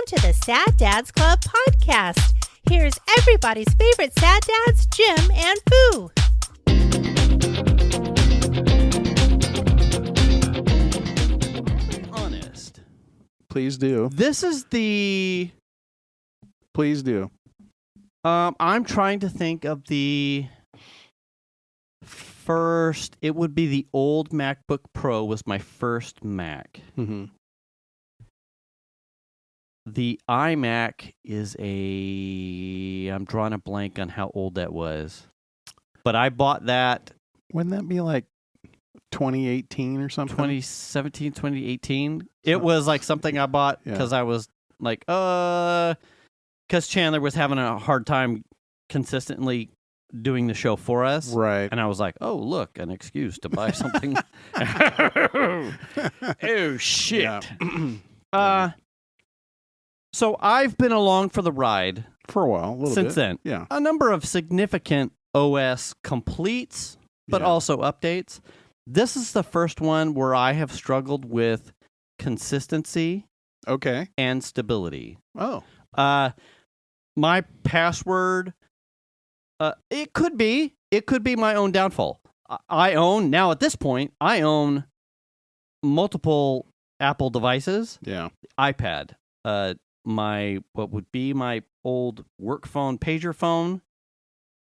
to the Sad Dads Club podcast. Here's everybody's favorite sad dads, Jim and Foo. Honest. Please do. This is the... Please do. I'm trying to think of the first... It would be the old MacBook Pro was my first Mac. Mm-hmm. The iMac is a... I'm drawing a blank on how old that was. But I bought that... Wouldn't that be like 2018 or something? 2017, 2018. It was like something I bought because I was like, because Chandler was having a hard time consistently doing the show for us. Right. And I was like, oh, look, an excuse to buy something. Oh, shit. Yeah. So I've been along for the ride. For a while, a little since bit. then. Yeah. A number of significant OS completes, but also updates. This is the first one where I have struggled with consistency and stability. Oh. My password, it could be my own downfall. Now at this point, I own multiple Apple devices. Yeah. iPad, what would be my old work phone, pager phone,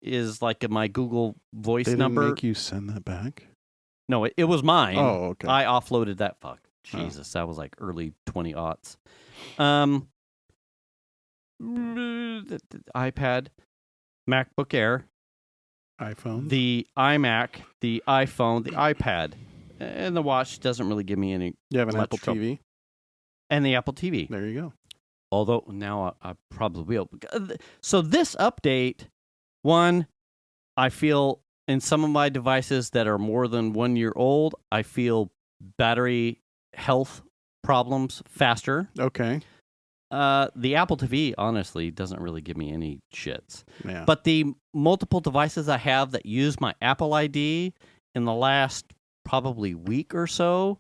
is like my Google Voice number. They didn't make you send that back? No, it was mine. Oh, okay. I offloaded that fuck. Jesus, that was like early 20-aughts. iPad, MacBook Air, iPhone, the iMac, the iPhone, the iPad, and the watch doesn't really give me any. You have an Apple TV? And the Apple TV. There you go. Although now I probably will. So this update, one, I feel in some of my devices that are more than 1 year old, I feel battery health problems faster. Okay. The Apple TV, honestly, doesn't really give me any shits. Yeah. But the multiple devices I have that use my Apple ID in the last probably week or so,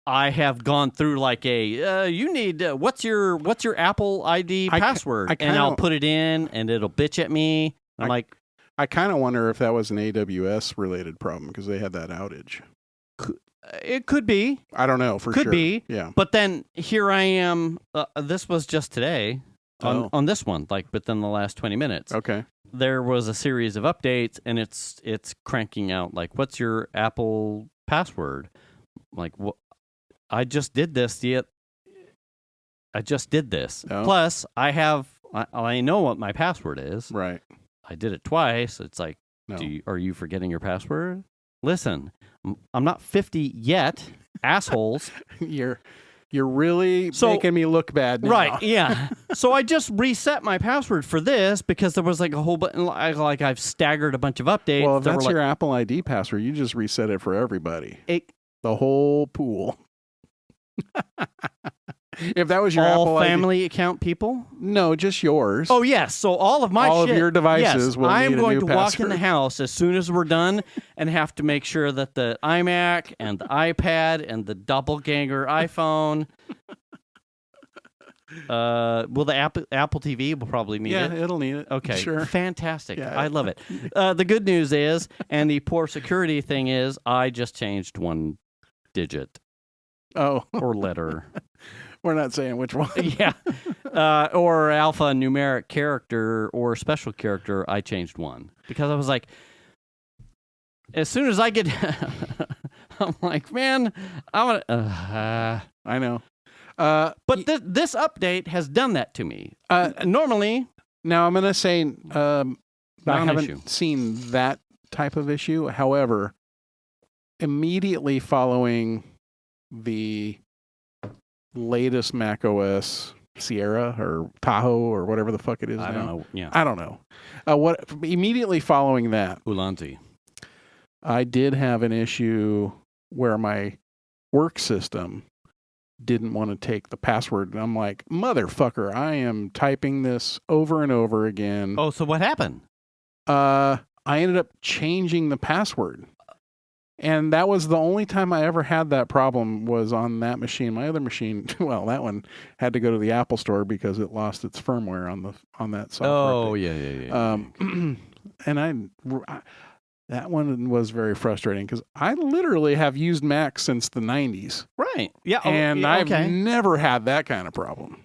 I have gone through like you need, what's your Apple ID password? And I'll put it in and it'll bitch at me. I kind of wonder if that was an AWS related problem because they had that outage. It could be. I don't know for sure. Could be. Yeah. But then here I am. This was just today on this one, within the last 20 minutes. Okay. There was a series of updates and it's cranking out what's your Apple password? I just did this. I just did this. Oh. Plus, I know what my password is. Right. I did it twice. It's like, no. Are you forgetting your password? Listen, I'm not 50 yet, assholes. You're really making me look bad now. Right, yeah. So I just reset my password for this because there was a whole button, I've staggered a bunch of updates. Well, if that's your Apple ID password, you just reset it for everybody. The whole pool. If that was your all Apple family ID... account people? No, just yours. Oh, yes. So all of my all of your devices will I'm need a going new to password. walk in the house as soon as we're done and have to make sure that the iMac and the iPad and the doppelganger iPhone... the Apple TV will probably need it. Yeah, it'll need it. Okay, sure. Fantastic. Yeah. I love it. The good news is, and the poor security thing is, I just changed one digit. Oh. Or letter. We're not saying which one. Yeah. Or alphanumeric character or special character, I changed one. Because I was like, as soon as I get... I'm like, man, I want to... I know. But this update has done that to me. Normally... Now, I'm going to say I haven't issue. seen that type of issue. However, immediately following the latest Mac OS Sierra or Tahoe or whatever the fuck it is I now. don't know. Yeah. I don't know. Immediately following that, Ulanzi. I did have an issue where my work system didn't want to take the password. And I'm like, motherfucker, I am typing this over and over again. Oh, so what happened? I ended up changing the password. And that was the only time I ever had that problem was on that machine. My other machine, well, that one had to go to the Apple store because it lost its firmware on that software. Oh, yeah. And that one was very frustrating because I literally have used Mac since the 90s. Right. Yeah. And I've never had that kind of problem.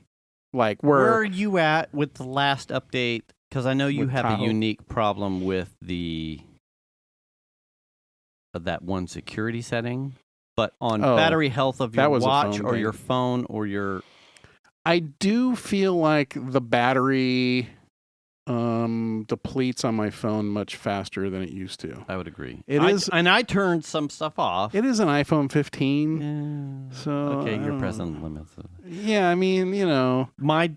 Like where are you at with the last update? Because I know you have Tahoe. a unique problem with that one security setting, but on battery health of your watch or your phone or your... I do feel like the battery depletes on my phone much faster than it used to. I would agree. And I turned some stuff off. It is an iPhone 15. Yeah. So okay, you're pressing the limits. Yeah, I mean, my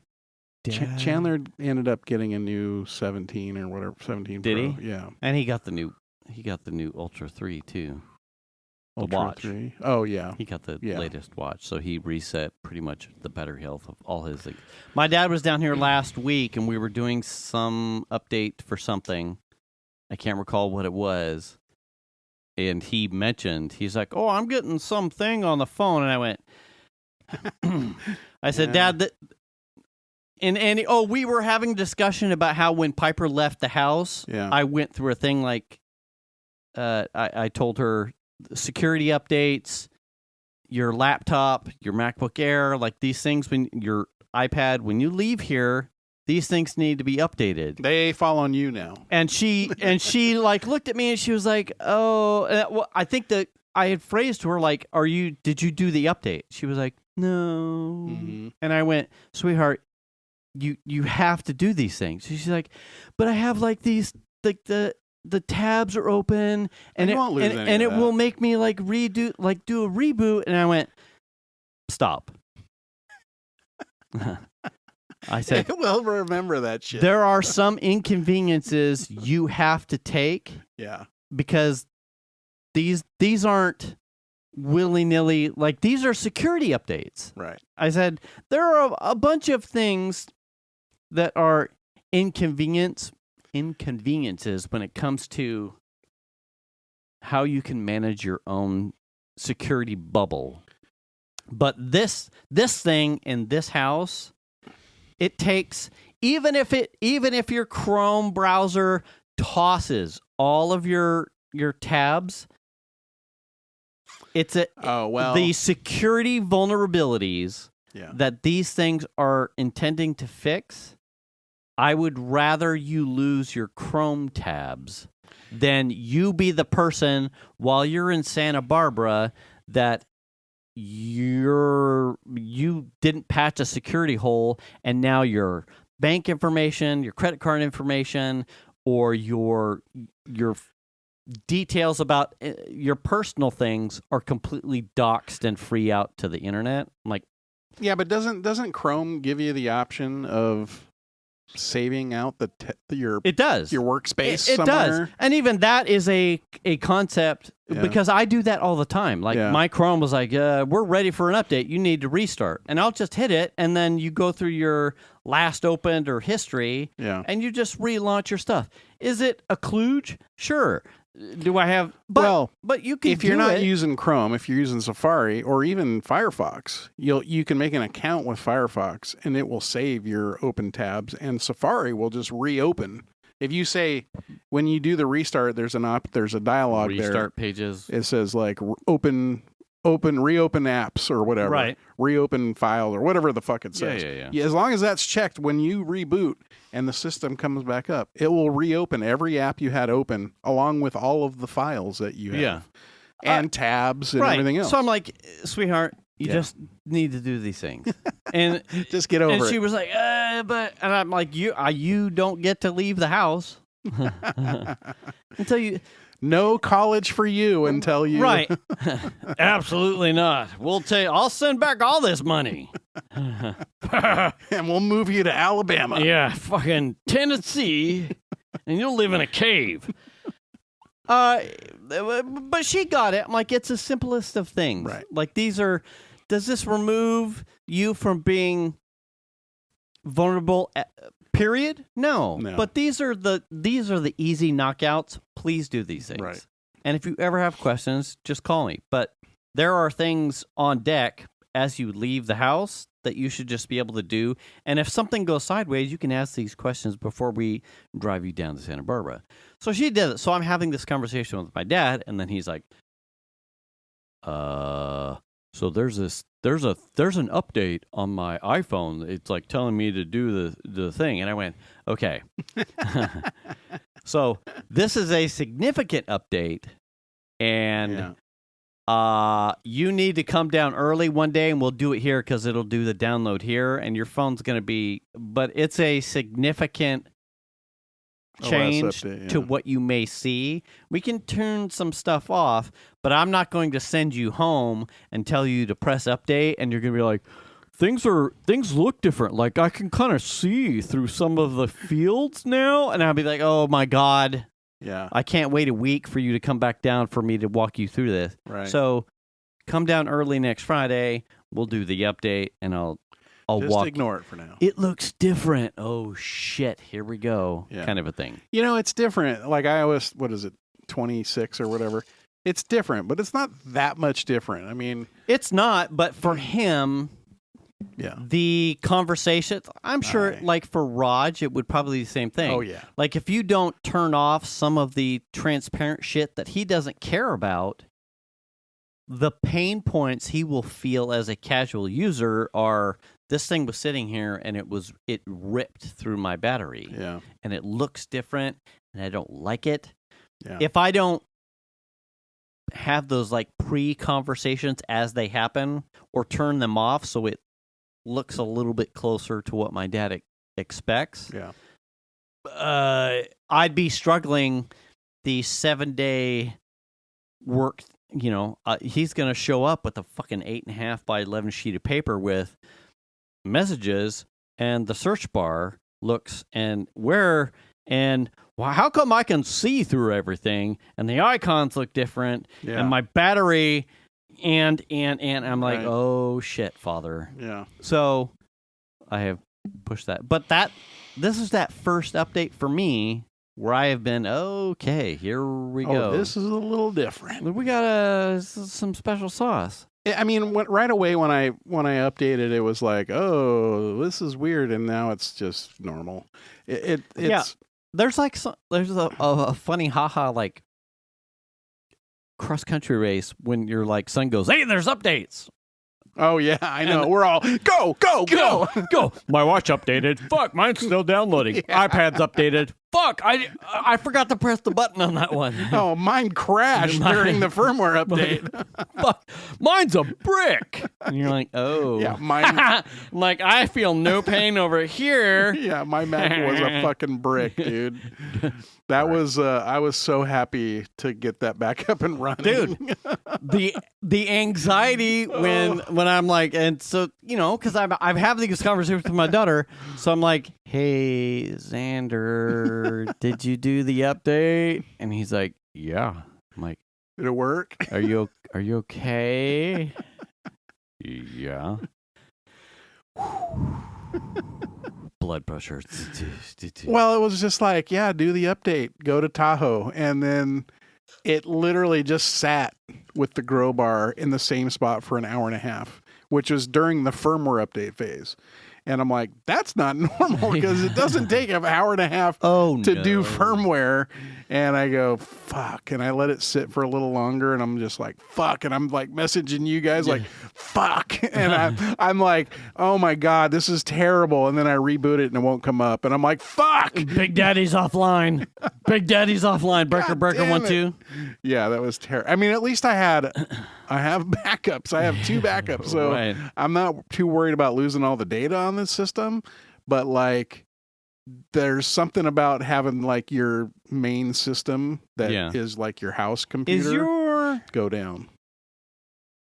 dad... Chandler ended up getting a new 17 or whatever, 17 Did Pro. he? Yeah. And he got the new Ultra 3 too. The Ultra watch. 3. Oh yeah. He got the latest watch, so he reset pretty much the battery health of all his things. My dad was down here last week, and we were doing some update for something. I can't recall what it was. And he mentioned, he's like, "Oh, I'm getting something on the phone," and I went, I said, "Dad, we were having a discussion about how when Piper left the house, I went through a thing like, I told her security updates, your laptop, your MacBook Air, like these things, when your iPad, when you leave here, these things need to be updated. They fall on you now." And she like looked at me and she was like, "Oh," well, I think that I had phrased to her like, did you do the update?" She was like, "No." Mm-hmm. And I went, "Sweetheart, you have to do these things." She's like, "But I have like these, like the tabs are open and it will make me like do a reboot." And I went, "Stop." I said, "Well, remember that shit." There are some inconveniences you have to take. Yeah. Because these aren't willy-nilly, like these are security updates. Right. I said, there are a bunch of things that are inconveniences when it comes to how you can manage your own security bubble. But this thing in this house, it takes, even if your Chrome browser tosses all of your tabs, it's the security vulnerabilities that these things are intending to fix. I would rather you lose your Chrome tabs than you be the person while you're in Santa Barbara that you didn't patch a security hole, and now your bank information, your credit card information, or your details about your personal things are completely doxed and free out to the internet. I'm like, yeah, but doesn't Chrome give you the option of saving out your workspace? It somewhere? does, and even that is a concept because I do that all the time. Like my Chrome was like, "We're ready for an update. You need to restart," and I'll just hit it, and then you go through your last opened or history, and you just relaunch your stuff. Is it a kludge? Sure. Do I have? But you can. If you're not using Chrome, if you're using Safari or even Firefox, you can make an account with Firefox, and it will save your open tabs, and Safari will just reopen. If you say when you do the restart, there's a dialog there. Restart pages. It says like reopen apps or whatever. Right. Reopen file or whatever the fuck it says. Yeah. As long as that's checked when you reboot and the system comes back up, it will reopen every app you had open along with all of the files that you have. Yeah. And tabs and everything else. So I'm like, "Sweetheart, you just need to do these things." And just get over it. And she was like, and I'm like, you don't get to leave the house until you... No college for you until you... Right. Absolutely not. I'll send back all this money. And we'll move you to Alabama. Yeah, fucking Tennessee, and you'll live in a cave. But she got it. I'm like, it's the simplest of things. Right. Like does this remove you from being vulnerable? Period? No. But these are the easy knockouts. Please do these things. Right. And if you ever have questions, just call me. But there are things on deck as you leave the house that you should just be able to do. And if something goes sideways, you can ask these questions before we drive you down to Santa Barbara. So she did it. So I'm having this conversation with my dad, and then he's like, so there's an update on my iPhone. It's like telling me to do the thing. And I went, okay. So this is a significant update, and you need to come down early one day, and we'll do it here because it'll do the download here, and your phone's going to be, but it's a significant change update, to what you may see. We can turn some stuff off, but I'm not going to send you home and tell you to press update, and you're going to be like, things look different. Like I can kind of see through some of the fields now, and I'll be like, oh my God. Yeah. I can't wait a week for you to come back down for me to walk you through this. Right. So come down early next Friday. We'll do the update, and I'll just walk. ignore it for now. It looks different. Oh shit! Here we go. Yeah. Kind of a thing. You know, it's different. Like iOS, what is it, 26 or whatever? It's different, but it's not that much different. I mean, It's not, but for him, yeah. the conversation, I'm sure, Aye. like for Raj, it would probably be the same thing. Oh yeah. Like if you don't turn off some of the transparent shit that he doesn't care about, the pain points he will feel as a casual user are, this thing was sitting here and it ripped through my battery. Yeah. And it looks different and I don't like it. Yeah. If I don't have those like pre-conversations as they happen or turn them off so it looks a little bit closer to what my dad expects, Yeah. I'd be struggling the 7-day work. You know, he's going to show up with a fucking 8.5 by 11 sheet of paper with messages, and the search bar looks and where and well, how come I can see through everything and the icons look different and my battery and I'm like, Right. oh shit, father. Yeah. So I have pushed that, but this is that first update for me where I have been, okay, here we go. This is a little different. We got some special sauce. I mean, right away when I updated, it was like, oh, this is weird, and now it's just normal. It's There's like there's a funny haha like cross country race when your like son goes, hey, there's updates. Oh yeah, I know. We're all go. My watch updated. Fuck, mine's still downloading. Yeah. iPad's updated. Fuck, I forgot to press the button on that one. Oh, mine crashed during the firmware update. Fuck, mine's a brick. And you're like, oh. Yeah, mine. I'm like, I feel no pain over here. Yeah, my Mac was a fucking brick, dude. That was I was so happy to get that back up and running. Dude, the anxiety when I'm like, and so, you know, because I'm having these conversations with my daughter, so I'm like, hey, Xander, did you do the update? And he's like, yeah. I'm like, Did it work? Are you okay? Yeah. Blood pressure. Well, it was just like, yeah, do the update, go to Tahoe, and then it literally just sat with the grow bar in the same spot for an hour and a half, which was during the firmware update phase. And I'm like, that's not normal because it doesn't take an hour and a half to do firmware. And I go, fuck. And I let it sit for a little longer. And I'm just like, fuck. And I'm like messaging you guys like, fuck. And I'm like, oh my God, this is terrible. And then I reboot it and it won't come up. And I'm like, fuck. Big Daddy's offline. Big Daddy's offline. Breaker 1 2. Yeah, that was terrible. I mean, at least I have backups. I have 2 backups. So Right. I'm not too worried about losing all the data on this system. But like, there's something about having like your main system that is like your house computer go down.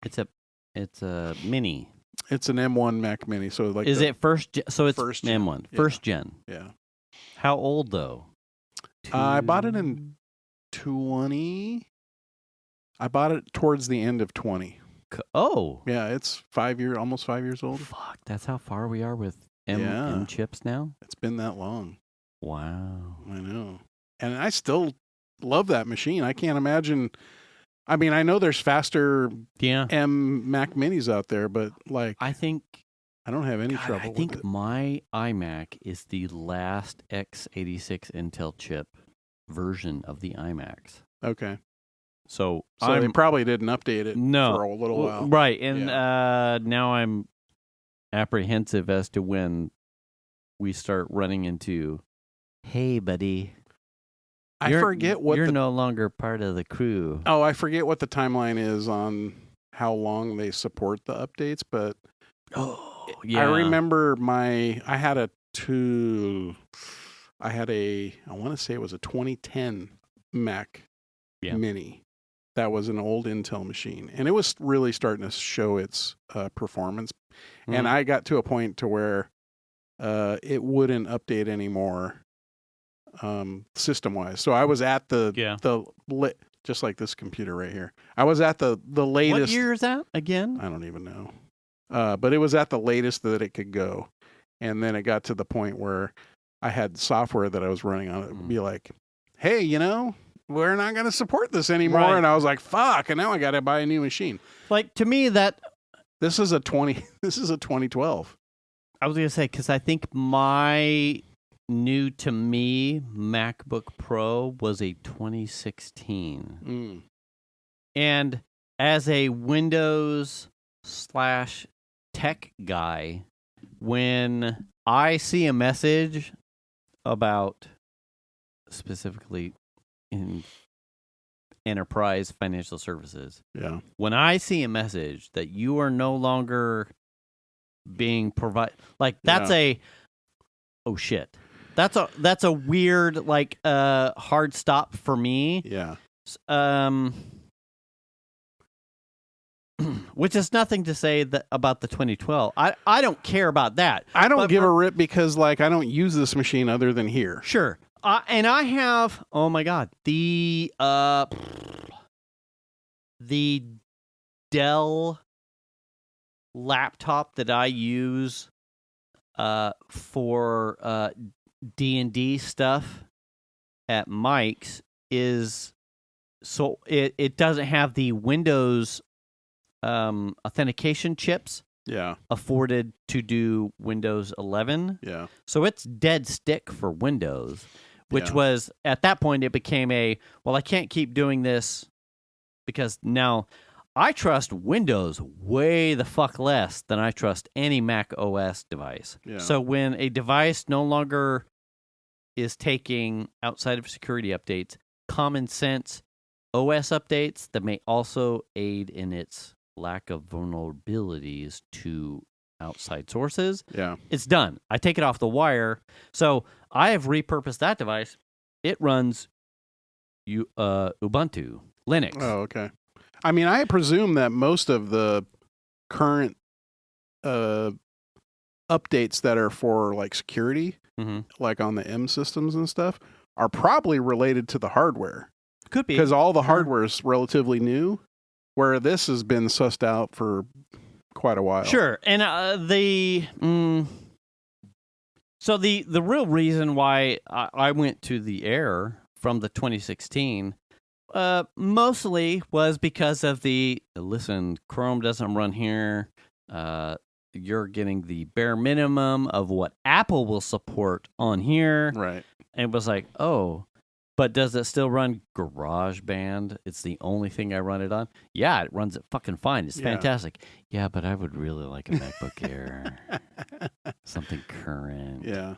It's a mini. It's an M1 Mac Mini. So like, is it first? So it's first gen. M1, Yeah. first gen. Yeah. How old though? I bought it in 20. I bought it towards the end of 20. Oh, Yeah, it's almost 5 years old. fuck! That's how far we are with M chips now. It's been that long. Wow. I know. And I still love that machine. I can't imagine. I mean, I know there's faster Mac Minis out there, but like, I think I don't have any trouble I with think it. my iMac is the last x86 Intel chip version of the iMacs. Okay. So they probably didn't update it for a little while. Right. And now I'm apprehensive as to when we start running into, hey, buddy. I forget what you're no longer part of the crew. Oh, I forget what the timeline is on how long they support the updates, but I remember I want to say it was a 2010 Mac Mini. That was an old Intel machine, and it was really starting to show its performance. Mm-hmm. And I got to a point to where it wouldn't update anymore system-wise. So I was at just like this computer right here. I was at the latest. What year is that again? I don't even know. But it was at the latest that it could go. And then it got to the point where I had software that I was running on it would be like, hey, we're not going to support this anymore. Right. And I was like, fuck. And now I got to buy a new machine. Like, to me, this is a 2012. I was going to say, because I think my new to me MacBook Pro was a 2016. And as a Windows /tech guy, when I see a message about specifically in enterprise financial services, when I see a message that you are no longer being provided, like that's oh shit. That's a weird, like, hard stop for me. Yeah. Which is nothing to say about the 2012. I don't care about that. I don't give a rip because, like, I don't use this machine other than here. Sure. And I have, oh my God, the Dell laptop that I use for D&D stuff at Mike's is, so it doesn't have the Windows authentication chips afforded to do Windows 11. Yeah. So it's dead stick for Windows, which was, at that point, it became I can't keep doing this because now I trust Windows way the fuck less than I trust any Mac OS device. Yeah. So when a device no longer is taking, outside of security updates, common sense OS updates that may also aid in its lack of vulnerabilities to outside sources, it's done. I take it off the wire. So I have repurposed that device. It runs Ubuntu, Linux. Oh, okay. I mean, I presume that most of the current updates that are for, like, security, like on the M systems and stuff, are probably related to the hardware. Could be. Because all the hardware is relatively new, where this has been sussed out for quite a while. Sure. And so the real reason why I went to the Air from the 2016 mostly was because of listen, Chrome doesn't run here. You're getting the bare minimum of what Apple will support on here. Right. And it was like, oh, but does it still run GarageBand? It's the only thing I run it on. Yeah, it runs it fucking fine. It's fantastic. Yeah, but I would really like a MacBook Air. Something current. Yeah.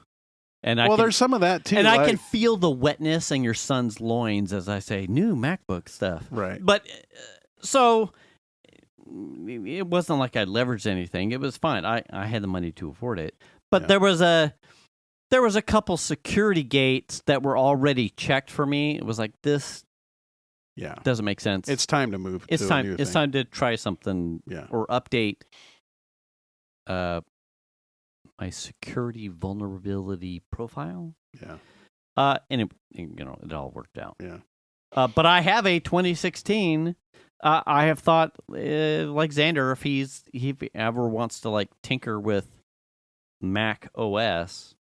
And there's some of that too. And I can feel the wetness in your son's loins as I say new MacBook stuff. Right. But so it wasn't like I leveraged anything. It was fine. I had the money to afford it. But there was a couple security gates that were already checked for me. It was like, this doesn't make sense. It's time to move. It's time to try something or update my security vulnerability profile. Yeah. And it all worked out. Yeah. But I have a 2016. I have thought, like Xander, if he ever wants to, like, tinker with Mac OS,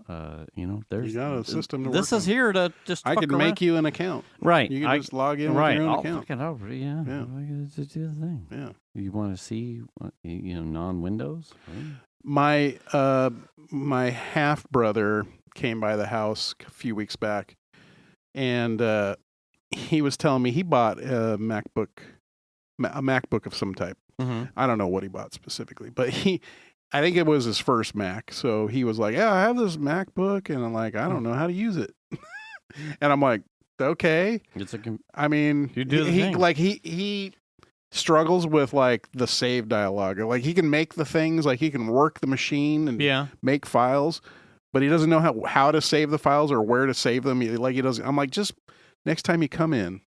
there's You got a system to this work is on. here to just. I fuck can around. make you an account. Right. You can just log in with right. your own I'll account. fucking over. Yeah. Yeah. Just do the thing. Yeah. You want to see, non-Windows? My my half brother came by the house a few weeks back, and he was telling me he bought a MacBook of some type. Mm-hmm. I don't know what he bought specifically, but I think it was his first Mac. So he was like, "Yeah, I have this MacBook," and I'm like, "I don't know how to use it," and I'm like, "Okay." I mean, you do the thing. Like he struggles with like the save dialogue. Like he can make the things, like he can work the machine and make files, but he doesn't know how to save the files or where to save them. Like he doesn't. I'm like, just next time you come in,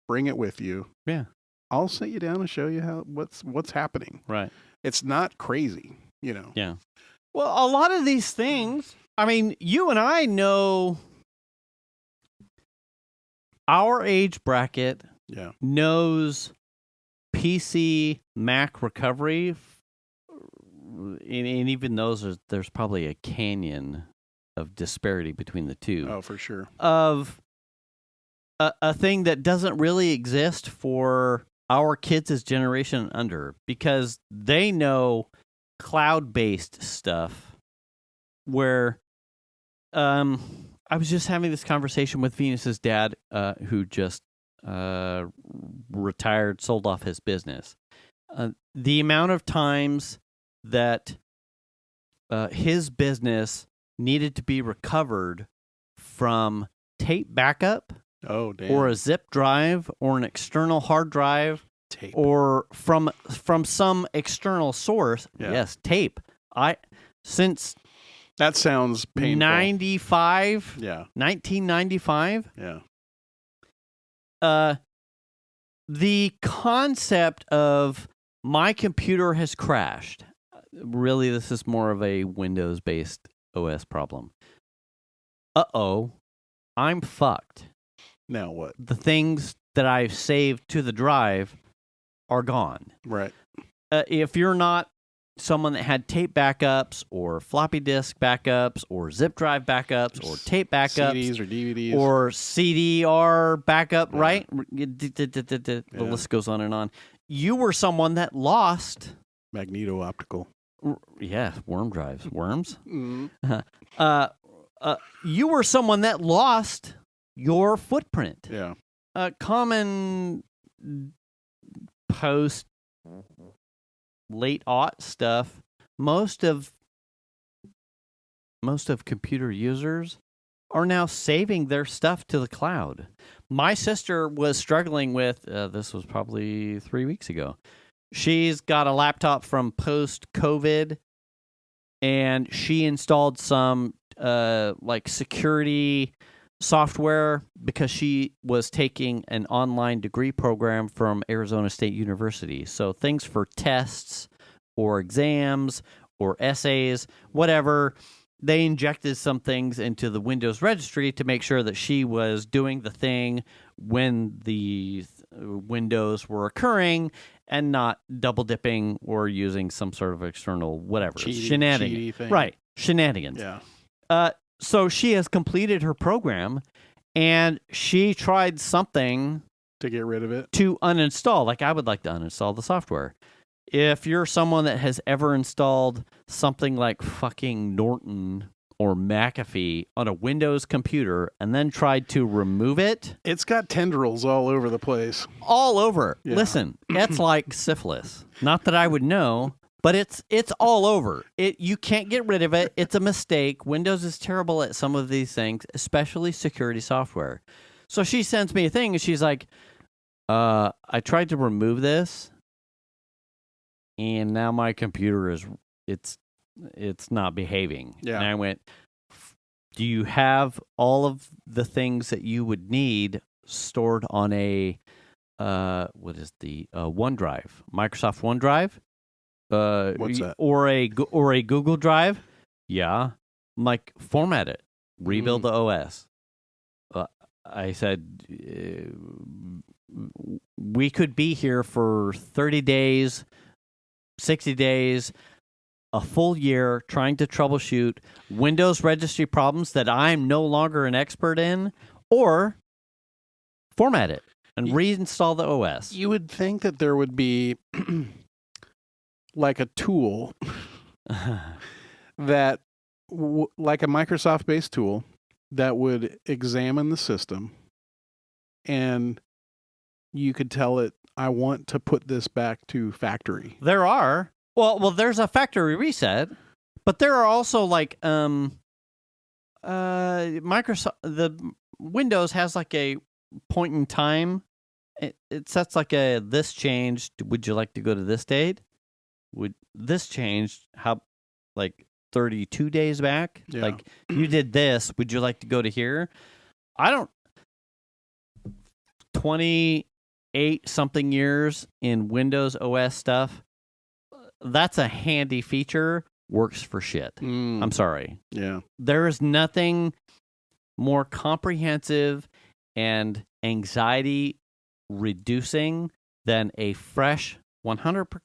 bring it with you. Yeah, I'll sit you down and show you what's happening. Right. It's not crazy, Yeah. Well, a lot of these things. I mean, you and I know our age bracket. Yeah. Knows PC Mac recovery, and even those there's probably a canyon of disparity between the two. Oh, for sure. Of a thing that doesn't really exist for our kids' generation under, because they know cloud-based stuff. Where, I was just having this conversation with Venus's dad, who just retired, sold off his business. The amount of times that his business needed to be recovered from tape backup, or a zip drive, or an external hard drive, tape, or from some external source. Yeah. Yes, tape. Since that sounds painful. 95. Yeah. 1995. Yeah. The concept of my computer has crashed. Really, this is more of a Windows-based OS problem. Uh-oh, I'm fucked. Now what? The things that I've saved to the drive are gone. Right. If you're not someone that had tape backups or floppy disk backups or zip drive backups or tape backups, CDs or DVDs or CDR backup, right? The list goes on and on. You were someone that lost magneto-optical. Worm drives. Worms? Mm-hmm. You were someone that lost your footprint. Yeah. Common post late aught stuff. Most of computer users are now saving their stuff to the cloud. My sister was struggling with this was probably 3 weeks ago. She's got a laptop from post-COVID, and she installed some security software because she was taking an online degree program from Arizona State University. So things for tests or exams or essays, whatever, they injected some things into the Windows registry to make sure that she was doing the thing when the windows were occurring and not double dipping or using some sort of external whatever shenanigans. Right, shenanigans. Yeah. So she has completed her program, and she tried something to get rid of it, to uninstall. Like, I would like to uninstall the software. If you're someone that has ever installed something like fucking Norton or McAfee on a Windows computer and then tried to remove it, it's got tendrils all over the place. All over. Yeah. Listen, it's like syphilis. Not that I would know, but it's all over. You can't get rid of it. It's a mistake. Windows is terrible at some of these things, especially security software. So she sends me a thing, and she's like, I tried to remove this, and now my computer it's not behaving. Yeah. And I went, do you have all of the things that you would need stored on a OneDrive, Microsoft OneDrive? What's that? Or a Google Drive? Yeah. I'm like, format it. Rebuild the OS. I said, we could be here for 30 days, 60 days, a full year trying to troubleshoot Windows registry problems that I'm no longer an expert in, or format it and reinstall the OS. You would think that there would be like a tool that, like a Microsoft-based tool, that would examine the system, and you could tell it, I want to put this back to factory. There are. Well, there's a factory reset, but there are also like Microsoft, the Windows has like a point in time. It sets like a, this changed. Would you like to go to this date? Would this changed? How, like 32 days back? Yeah. Like you did this. Would you like to go to here? I don't. 28 something years in Windows OS stuff. That's a handy feature. Works for shit. I'm sorry. Yeah. There is nothing more comprehensive and anxiety reducing than a fresh 100%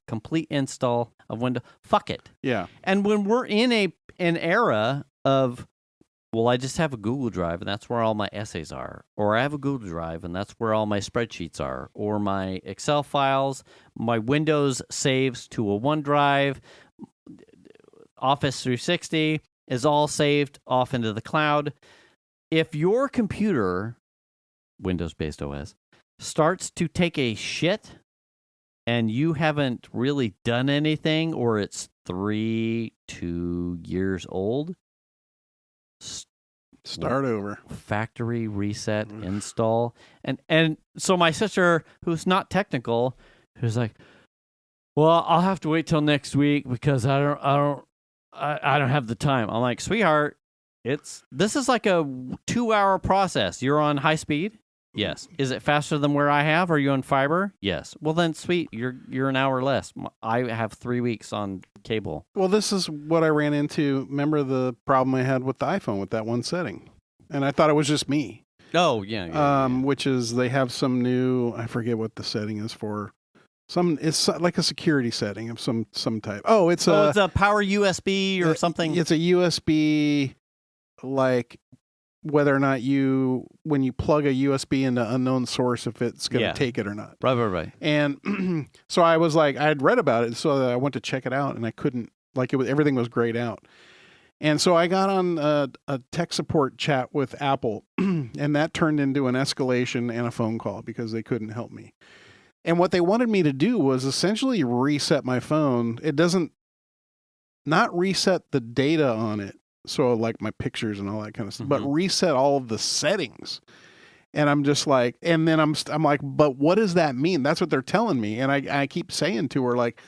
complete install of Windows. Fuck it. Yeah. And when we're in an era of, well, I just have a Google Drive and that's where all my essays are, or I have a Google Drive and that's where all my spreadsheets are, or my Excel files, my Windows saves to a OneDrive, Office 360 is all saved off into the cloud. If your computer, Windows-based OS, starts to take a shit and you haven't really done anything, or it's 2 years old, start over. Factory reset, install. And so my sister, who's not technical, who's like, well, I'll have to wait till next week because I don't have the time. I'm like, sweetheart, this is like a 2-hour process. You're on high speed? Yes. Is it faster than where I have? Are you on fiber? Yes. Well then, sweet. You're an hour less. I have 3 weeks on cable. Well, this is what I ran into. Remember the problem I had with the iPhone with that one setting, and I thought it was just me. Oh yeah. Which is they have some new, I forget what the setting is for. It's like a security setting of some type. Oh, it's a power USB or something. It's a USB, like whether or not when you plug a USB into unknown source, if it's going to take it or not. Right. And so I was like, I had read about it, so I went to check it out, and I couldn't, like, everything was grayed out. And so I got on a tech support chat with Apple, and that turned into an escalation and a phone call because they couldn't help me. And what they wanted me to do was essentially reset my phone. It doesn't, not reset the data on it, so like my pictures and all that kind of stuff, but reset all of the settings. And I'm just like, and then I'm like, but what does that mean? That's what they're telling me. And I keep saying to her, like,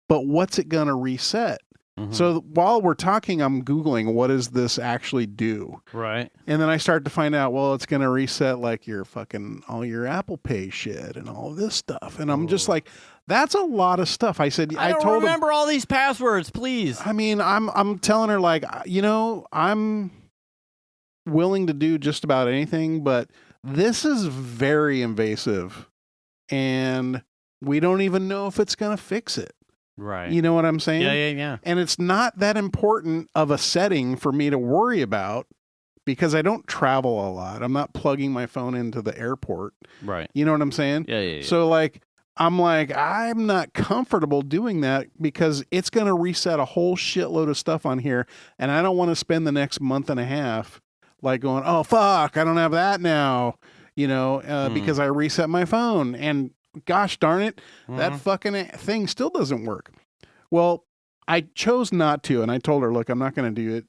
but what's it going to reset? So while we're talking, I'm Googling, what does this actually do? Right. And then I start to find out, well, it's going to reset like your fucking, all your Apple Pay shit and all this stuff. And I'm just like, that's a lot of stuff. I said, I don't remember all these passwords, please. I mean, I'm telling her, like, I'm willing to do just about anything, but this is very invasive and we don't even know if it's going to fix it. Right. You know what I'm saying? Yeah. And it's not that important of a setting for me to worry about because I don't travel a lot. I'm not plugging my phone into the airport. Right. You know what I'm saying? Yeah. So I'm not comfortable doing that because it's going to reset a whole shitload of stuff on here. And I don't want to spend the next month and a half like going, oh, fuck, I don't have that now, because I reset my phone. And gosh darn it, that fucking thing still doesn't work. Well, I chose not to, and I told her, look, I'm not going to do it.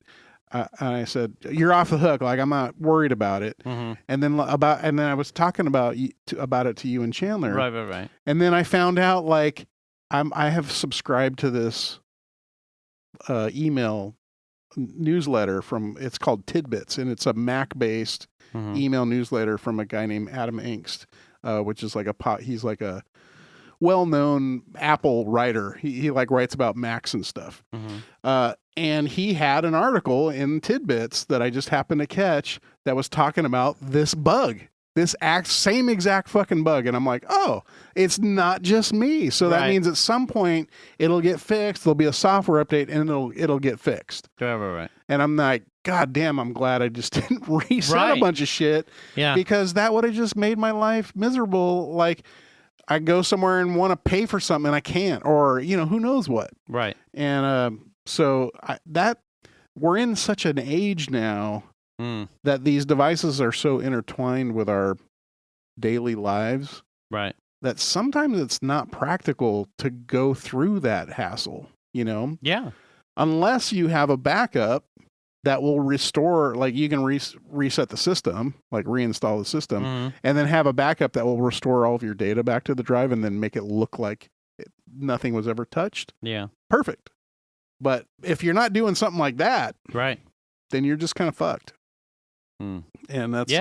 And I said, you're off the hook. Like, I'm not worried about it. And then I was talking about it to you and Chandler. Right. And then I found out, like, I have subscribed to this email newsletter it's called Tidbits, and it's a Mac-based email newsletter from a guy named Adam Engst. Which is he's like a well-known Apple writer. He like writes about Macs and stuff. And he had an article in Tidbits that I just happened to catch that was talking about this bug. this same exact fucking bug. And I'm like, oh, it's not just me. So that means at some point it'll get fixed. There'll be a software update and it'll get fixed. Right. And I'm like, God damn, I'm glad I just didn't reset a bunch of shit. Yeah. Because that would have just made my life miserable. Like, I go somewhere and want to pay for something and I can't, or, who knows what. Right. And so we're in such an age now that these devices are so intertwined with our daily lives. Right. That sometimes it's not practical to go through that hassle, Yeah. Unless you have a backup that will restore, like you can reset the system, like reinstall the system, and then have a backup that will restore all of your data back to the drive and then make it look like nothing was ever touched. Yeah. Perfect. But if you're not doing something like that, right, then you're just kind of fucked. And that's,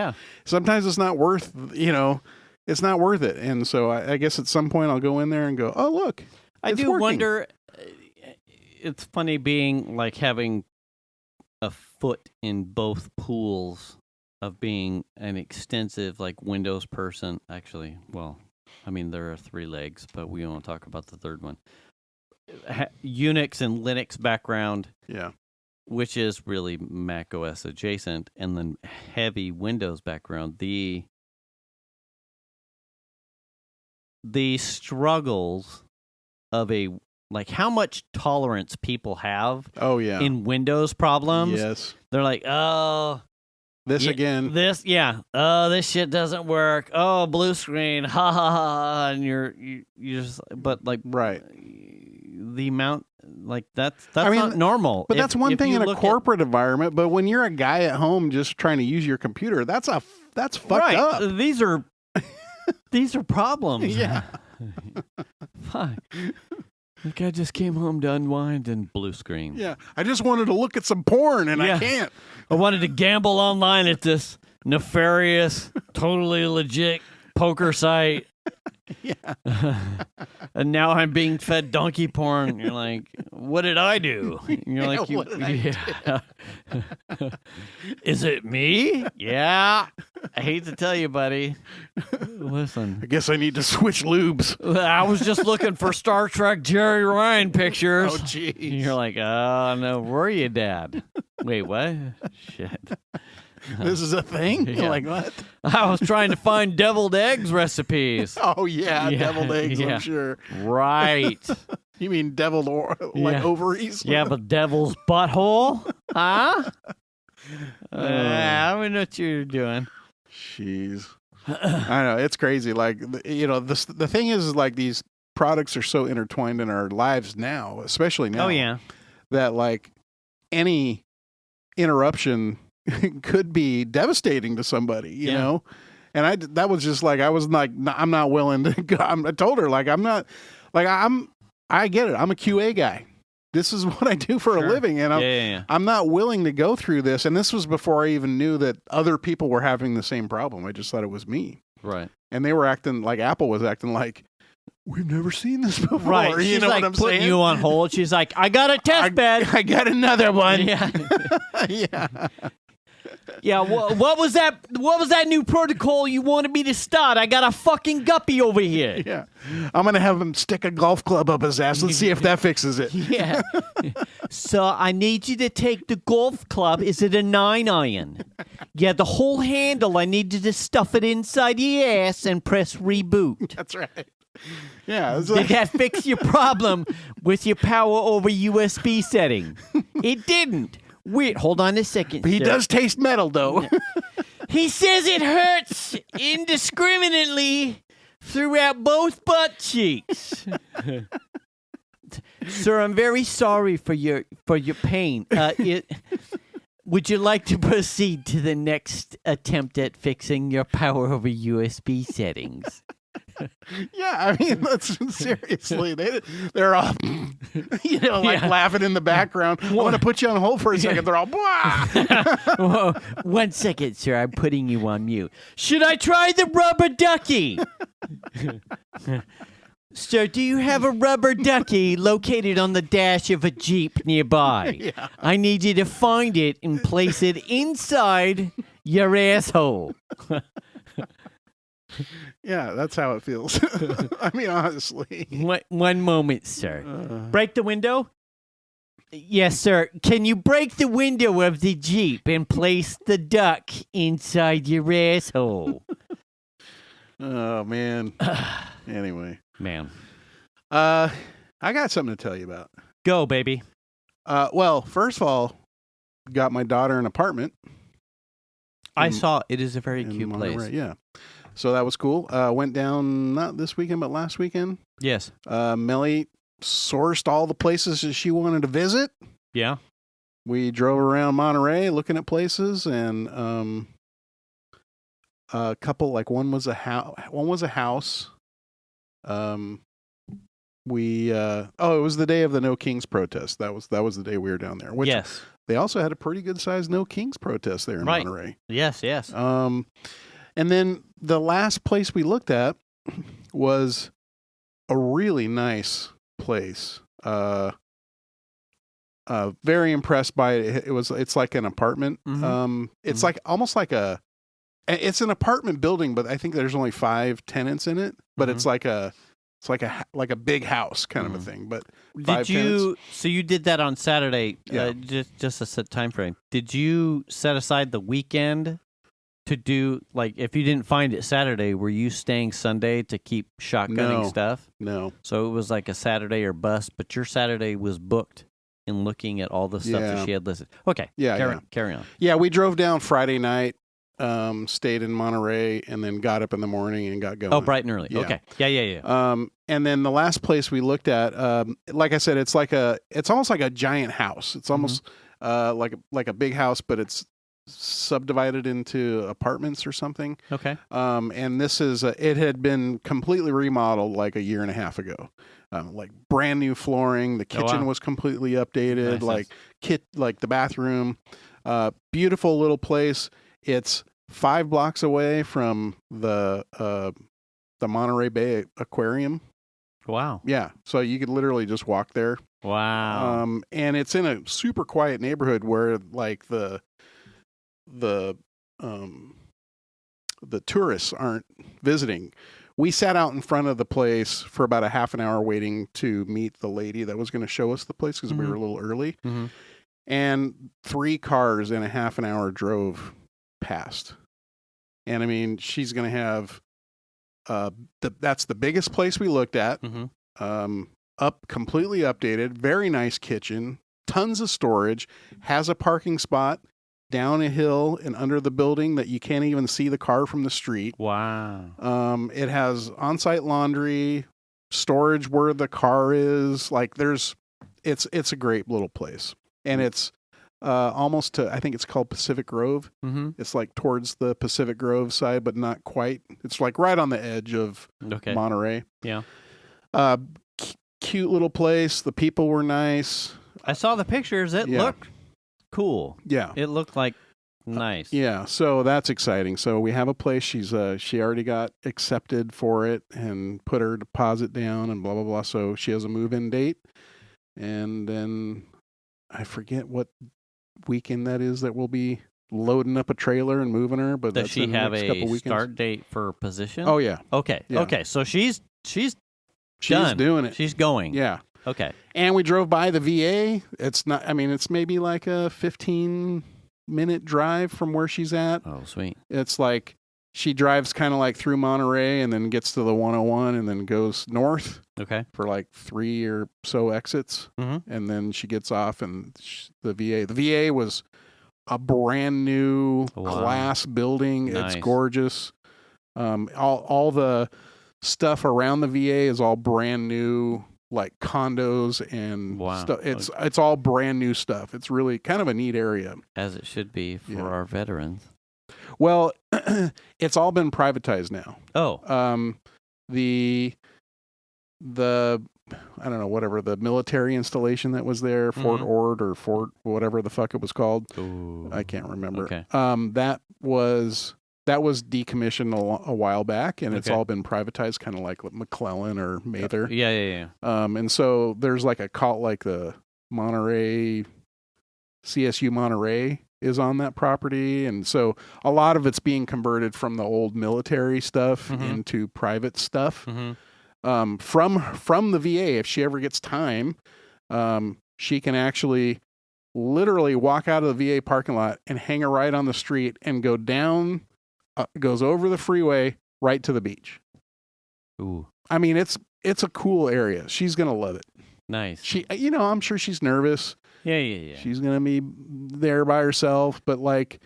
sometimes it's not worth, it's not worth it. And so I guess at some point I'll go in there and go, oh, look, I do wonder, it's funny being like having a foot in both pools of being an extensive like Windows person. Actually, well, I mean, there are 3 legs, but we won't talk about the third one. Unix and Linux background. Yeah. Which is really Mac OS adjacent, and then heavy Windows background. The struggles of how much tolerance people have in Windows problems. Yes. They're like, oh, this again. This shit doesn't work. Oh, blue screen. Ha ha ha. And you're just, but like, right. The amount, like that's not normal. But that's one thing in a corporate environment. But when you're a guy at home just trying to use your computer, that's fucked up. These are problems. Yeah. Fine. The guy just came home to unwind and blue screen. Yeah. I just wanted to look at some porn and I can't. I wanted to gamble online at this nefarious, totally legit poker site. Yeah. And now I'm being fed donkey porn. You're like, what did I do? And you're like, is it me? Yeah. I hate to tell you, buddy. Listen. I guess I need to switch lubes. I was just looking for Star Trek Jerry Ryan pictures. Oh, jeez. You're like, oh, no, were you, Dad? Wait, what? Shit. This is a thing? Yeah. Like, what? I was trying to find deviled eggs recipes. Oh, yeah, deviled eggs, I'm sure. Right. You mean deviled ovaries? Yeah, but devil's butthole? Huh? I don't know what you're doing. Jeez. I know, it's crazy. Like, the thing is, like, these products are so intertwined in our lives now, especially now. Oh, yeah. That, like, any interruption could be devastating to somebody, you know? And that was just like, I was like, I'm not willing to go. I told her, like, I'm not, like, I get it. I'm a QA guy. This is what I do for a living. And I'm not willing to go through this. And this was before I even knew that other people were having the same problem. I just thought it was me. Right. And they were acting like, Apple was acting like, we've never seen this before. Right. You She's know like what I'm putting saying? you on hold. She's like, I got a test bed. I got another one. Yeah. Yeah. Yeah, what was that? What was that new protocol you wanted me to start? I got a fucking guppy over here. Yeah, I'm gonna have him stick a golf club up his ass. Let's see if that fixes it. Yeah. So I need you to take the golf club. Is it a 9-iron? Yeah, the whole handle. I need you to stuff it inside your ass and press reboot. That's right. Yeah. Did that fix your problem with your power over USB setting? It didn't. Wait, hold on a second. But he does taste metal, though. He says it hurts indiscriminately throughout both butt cheeks. Sir, I'm very sorry for your pain. Would you like to proceed to the next attempt at fixing your power over USB settings? Yeah, I mean, seriously, they're all, laughing in the background. I want to put you on hold for a second. They're all, blah. Whoa, 1 second, sir. I'm putting you on mute. Should I try the rubber ducky? Sir, do you have a rubber ducky located on the dash of a Jeep nearby? Yeah. I need you to find it and place it inside your asshole. Yeah, that's how it feels. I mean, honestly. One moment, sir. Break the window? Yes, sir. Can you break the window of the Jeep and place the duck inside your asshole? Oh, man. Anyway. Man. I got something to tell you about. Go, baby. Well, first of all, got my daughter an apartment. I saw it is a very cute Monterey, place. yeah. So that was cool. Went down not this weekend, but last weekend. Yes. Melly sourced all the places that she wanted to visit. Yeah. We drove around Monterey looking at places, and a couple, like one was a house. It was the day of the No Kings protest. That was the day we were down there. Which yes. They also had a pretty good sized No Kings protest there in Monterey. Yes, yes. And then the last place we looked at was a really nice place. Very impressed by it. It's like an apartment. Mm-hmm. It's like almost like it's an apartment building, but I think there's only 5 tenants in it. But it's like a big house kind of a thing. But so you did that on Saturday? Yeah. Just a set time frame. Did you set aside the weekend to do, like, if you didn't find it Saturday, were you staying Sunday to keep shotgunning stuff? No. So it was like a Saturday or bust, but your Saturday was booked in looking at all the stuff that she had listed. Okay. Yeah. Carry on. Yeah, we drove down Friday night, stayed in Monterey, and then got up in the morning and got going. Oh, bright and early. Yeah. Okay. Yeah. And then the last place we looked at, like I said, it's almost like a giant house. It's almost like a big house, but it's subdivided into apartments or something. Okay. And this is it had been completely remodeled like a year and a half ago. Like brand new flooring. The kitchen was completely updated. Nice. Like the bathroom. Beautiful little place. It's 5 blocks away from the Monterey Bay Aquarium. Wow. Yeah. So you could literally just walk there. Wow. And it's in a super quiet neighborhood where like the tourists aren't visiting. We sat out in front of the place for about a half an hour waiting to meet the lady that was going to show us the place because we were a little early. Mm-hmm. And 3 cars in a half an hour drove past. And I mean, she's going to have that's the biggest place we looked at. Completely updated, very nice kitchen, tons of storage, has a parking spot down a hill and under the building that you can't even see the car from the street. Wow. It has on-site laundry, storage where the car is. Like it's a great little place. And it's almost to, I think it's called Pacific Grove. Mm-hmm. It's like towards the Pacific Grove side, but not quite. It's like right on the edge of Monterey. Yeah. Cute little place. The people were nice. I saw the pictures. It looked cool. Yeah. It looked like nice. Yeah. So that's exciting. So we have a place. She already got accepted for it and put her deposit down and blah, blah, blah. So she has a move-in date. And then I forget what weekend that is that we'll be loading up a trailer and moving her. But does she have a start date for position? Oh, yeah. Okay. Yeah. Okay. So she's done. Doing it. She's going. Yeah. Okay. And we drove by the VA. It's not, I mean, it's maybe like a 15-minute drive from where she's at. Oh, sweet. It's like she drives kind of like through Monterey and then gets to the 101 and then goes north. Okay. For like 3 or so exits. Mm-hmm. And then she gets off and the VA was a brand new glass building. Nice. It's gorgeous. All the stuff around the VA is all brand new, like condos and stuff. It's all brand new stuff. It's really kind of a neat area. As it should be for our veterans. Well, it's all been privatized now. Oh. The I don't know, whatever, the military installation that was there, Fort Ord or Fort whatever the fuck it was called. Ooh. I can't remember. Okay. That was decommissioned a while back, and it's all been privatized, kind of like McClellan or Mather. Yeah. And so there's like a cult, like the Monterey, CSU Monterey is on that property, and so a lot of it's being converted from the old military stuff into private stuff. From the VA. If she ever gets time, she can actually literally walk out of the VA parking lot and hang a right on the street and go down, goes over the freeway right to the beach. Ooh. I mean, it's a cool area. She's gonna love it. Nice. She, I'm sure she's nervous. Yeah. She's gonna be there by herself, but like,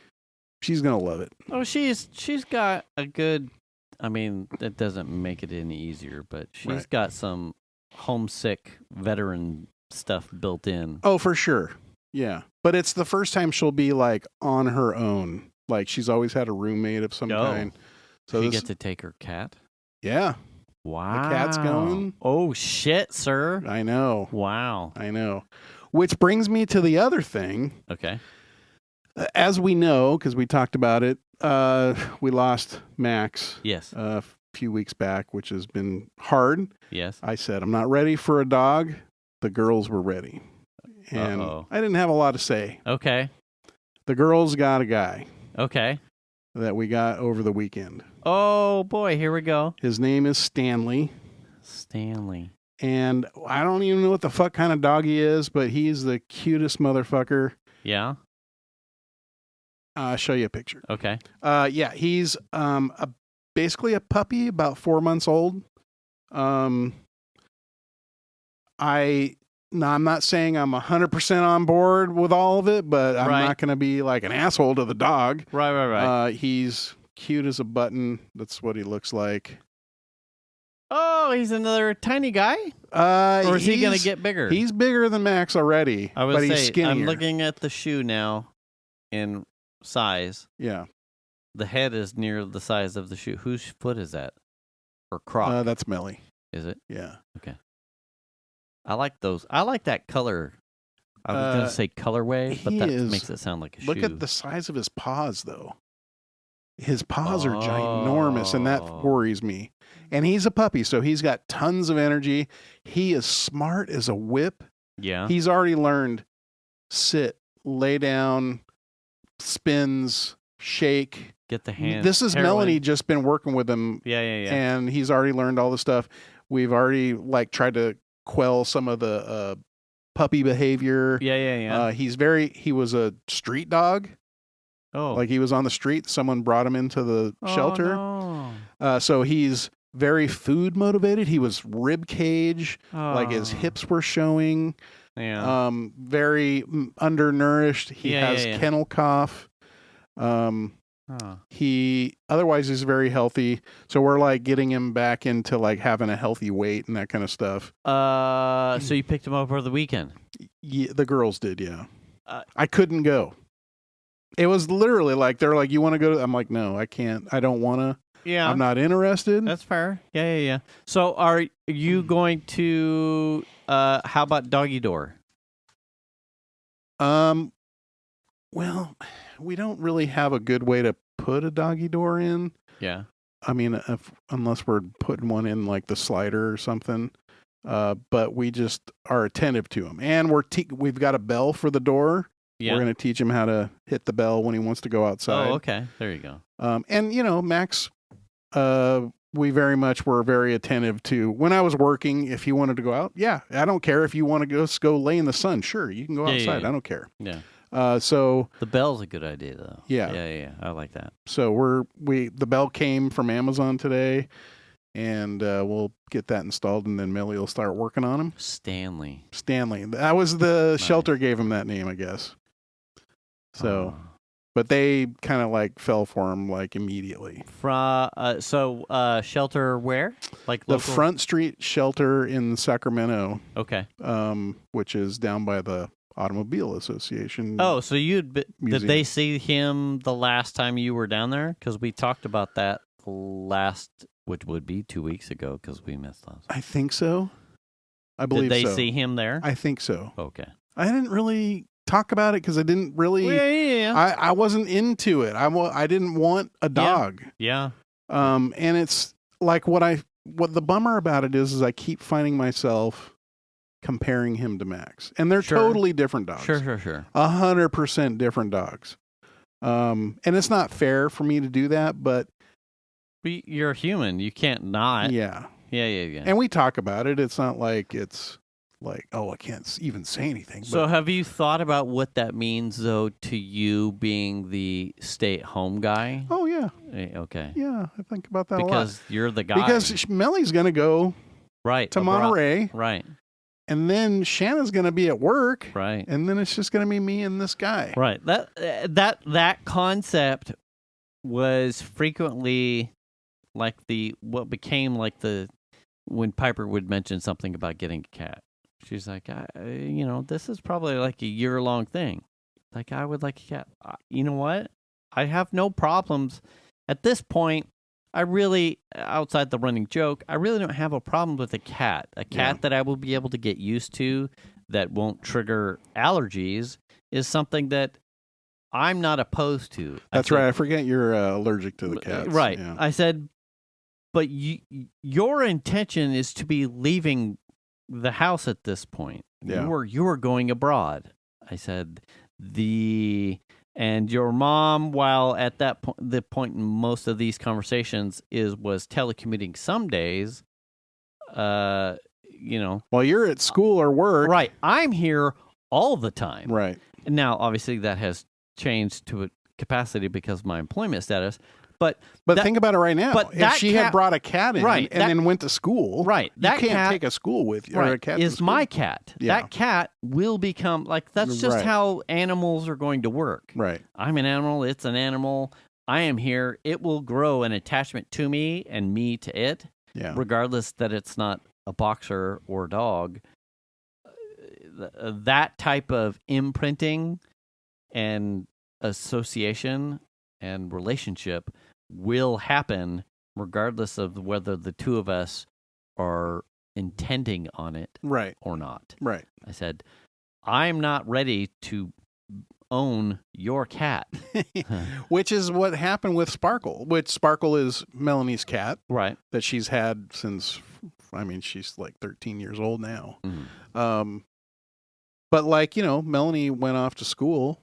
she's gonna love it. Oh, she's got a good. I mean, that doesn't make it any easier, but she's got some homesick veteran stuff built in. Oh, for sure. Yeah, but it's the first time she'll be like on her own. Like, she's always had a roommate of some kind. So you get to take her cat. Yeah. Wow. The cat's going. Oh shit, sir. I know. Wow. I know. Which brings me to the other thing. Okay. As we know, because we talked about it, we lost Max. Yes. A few weeks back, which has been hard. Yes. I said, I'm not ready for a dog. The girls were ready. And I didn't have a lot to say. Okay. The girls got a guy. Okay. That we got over the weekend. Oh, boy. Here we go. His name is Stanley. Stanley. And I don't even know what the fuck kind of dog he is, but he's the cutest motherfucker. Yeah. I'll show you a picture. Okay. Yeah, he's basically a puppy, about 4 months old. I'm not saying I'm 100% on board with all of it, but I'm not going to be like an asshole to the dog. Right. He's cute as a button. That's what he looks like. Oh, he's another tiny guy? Or is he going to get bigger? He's bigger than Max already, but he's skinnier. I'm looking at the shoe now in size. Yeah. The head is near the size of the shoe. Whose foot is that? Or croc? That's Melly. Is it? Yeah. Okay. I like those. I like that color. I was going to say colorway, but that makes it sound like a shoe. Look at the size of his paws, though. His paws are ginormous, and that worries me. And he's a puppy, so he's got tons of energy. He is smart as a whip. Yeah. He's already learned sit, lay down, spins, shake. Get the hand. This is Melanie just been working with him. Yeah. And he's already learned all the stuff. We've already tried to quell some of the puppy behavior. Yeah. He was a street dog. Oh. Like, he was on the street. Someone brought him into the shelter. No. So he's very food motivated. He was rib cage. Like, his hips were showing. Yeah. Very undernourished. He has kennel cough. Otherwise he's very healthy. So we're like getting him back into like having a healthy weight and that kind of stuff. So you picked him up over the weekend? Yeah, the girls did. Yeah. I couldn't go. It was literally like, they're like, you want to go? I'm like, no, I can't. I don't want to. Yeah. I'm not interested. That's fair. Yeah. So are you going to, how about doggy door? Well, we don't really have a good way to put a doggy door in. Yeah. I mean, unless we're putting one in like the slider or something. But we just are attentive to him. And we've got a bell for the door. Yeah. We're going to teach him how to hit the bell when he wants to go outside. Oh, okay. There you go. And, Max, we very much were very attentive to when I was working. If he wanted to go out, yeah, I don't care. If you want to go lay in the sun, sure, you can go outside. Yeah. I don't care. Yeah. So the bell's a good idea, though. Yeah. Yeah. I like that. So the bell came from Amazon today, and we'll get that installed, and then Millie will start working on him. Stanley. That was the shelter gave him that name, I guess. So, but they kind of like fell for him like immediately. Shelter where? Like local? The Front Street Shelter in Sacramento. Okay. Which is down by the Automobile Association. Oh, so did they see him the last time you were down there? Because we talked about that which would be 2 weeks ago, because we missed last. I think so. I believe so. Did they see him there? I think so. Okay. I didn't really talk about it because I didn't really. Yeah. I wasn't into it. I didn't want a dog. Yeah. And it's like what the bummer about it is I keep finding myself comparing him to Max, and they're totally different dogs. Sure. 100% different dogs. And it's not fair for me to do that, but You're human. You can't not. yeah. Yeah. And we talk about it. It's not like it's like, oh, I can't even say anything. So But have you thought about what that means, though, to you being the stay-at-home guy? oh, yeah. Okay. Yeah, I think about that a lot. Because you're the guy. Because Mellie's going to go right to abroad. Monterey, Right. and then Shanna's going to be at work, Right. and then it's just going to be me and this guy. Right. That concept was frequently like what became like when Piper would mention something about getting a cat. She's like, this is probably like a year-long thing. Like, I would like a cat. You know what? I have no problems. At this point, I really, outside the running joke, I really don't have a problem with a cat. A cat that I will be able to get used to that won't trigger allergies is something that I'm not opposed to. That's right. I forget you're allergic to the cats. Right. Yeah. I said, but your intention is to be leaving the house at this point. Yeah. You are going abroad. I said, and your mom, while at that point, the point in most of these conversations was telecommuting some days, while you're at school or work. Right. I'm here all the time. Right. Now, obviously, that has changed to a capacity because of my employment status. But think about it right now. But if she had brought a cat in and then went to school, right, you can't take a school with you. Right, or a cat is my cat. Yeah. That cat will become like that's just how animals are going to work. Right. I'm an animal. It's an animal. I am here. It will grow an attachment to me and me to it, regardless that it's not a boxer or a dog. That type of imprinting and association and relationship will happen regardless of whether the two of us are intending on it or not. Right. I said, I'm not ready to own your cat. Which is what happened with Sparkle, which Sparkle is Melanie's cat. Right. That she's had since, she's like 13 years old now. Mm-hmm. But Melanie went off to school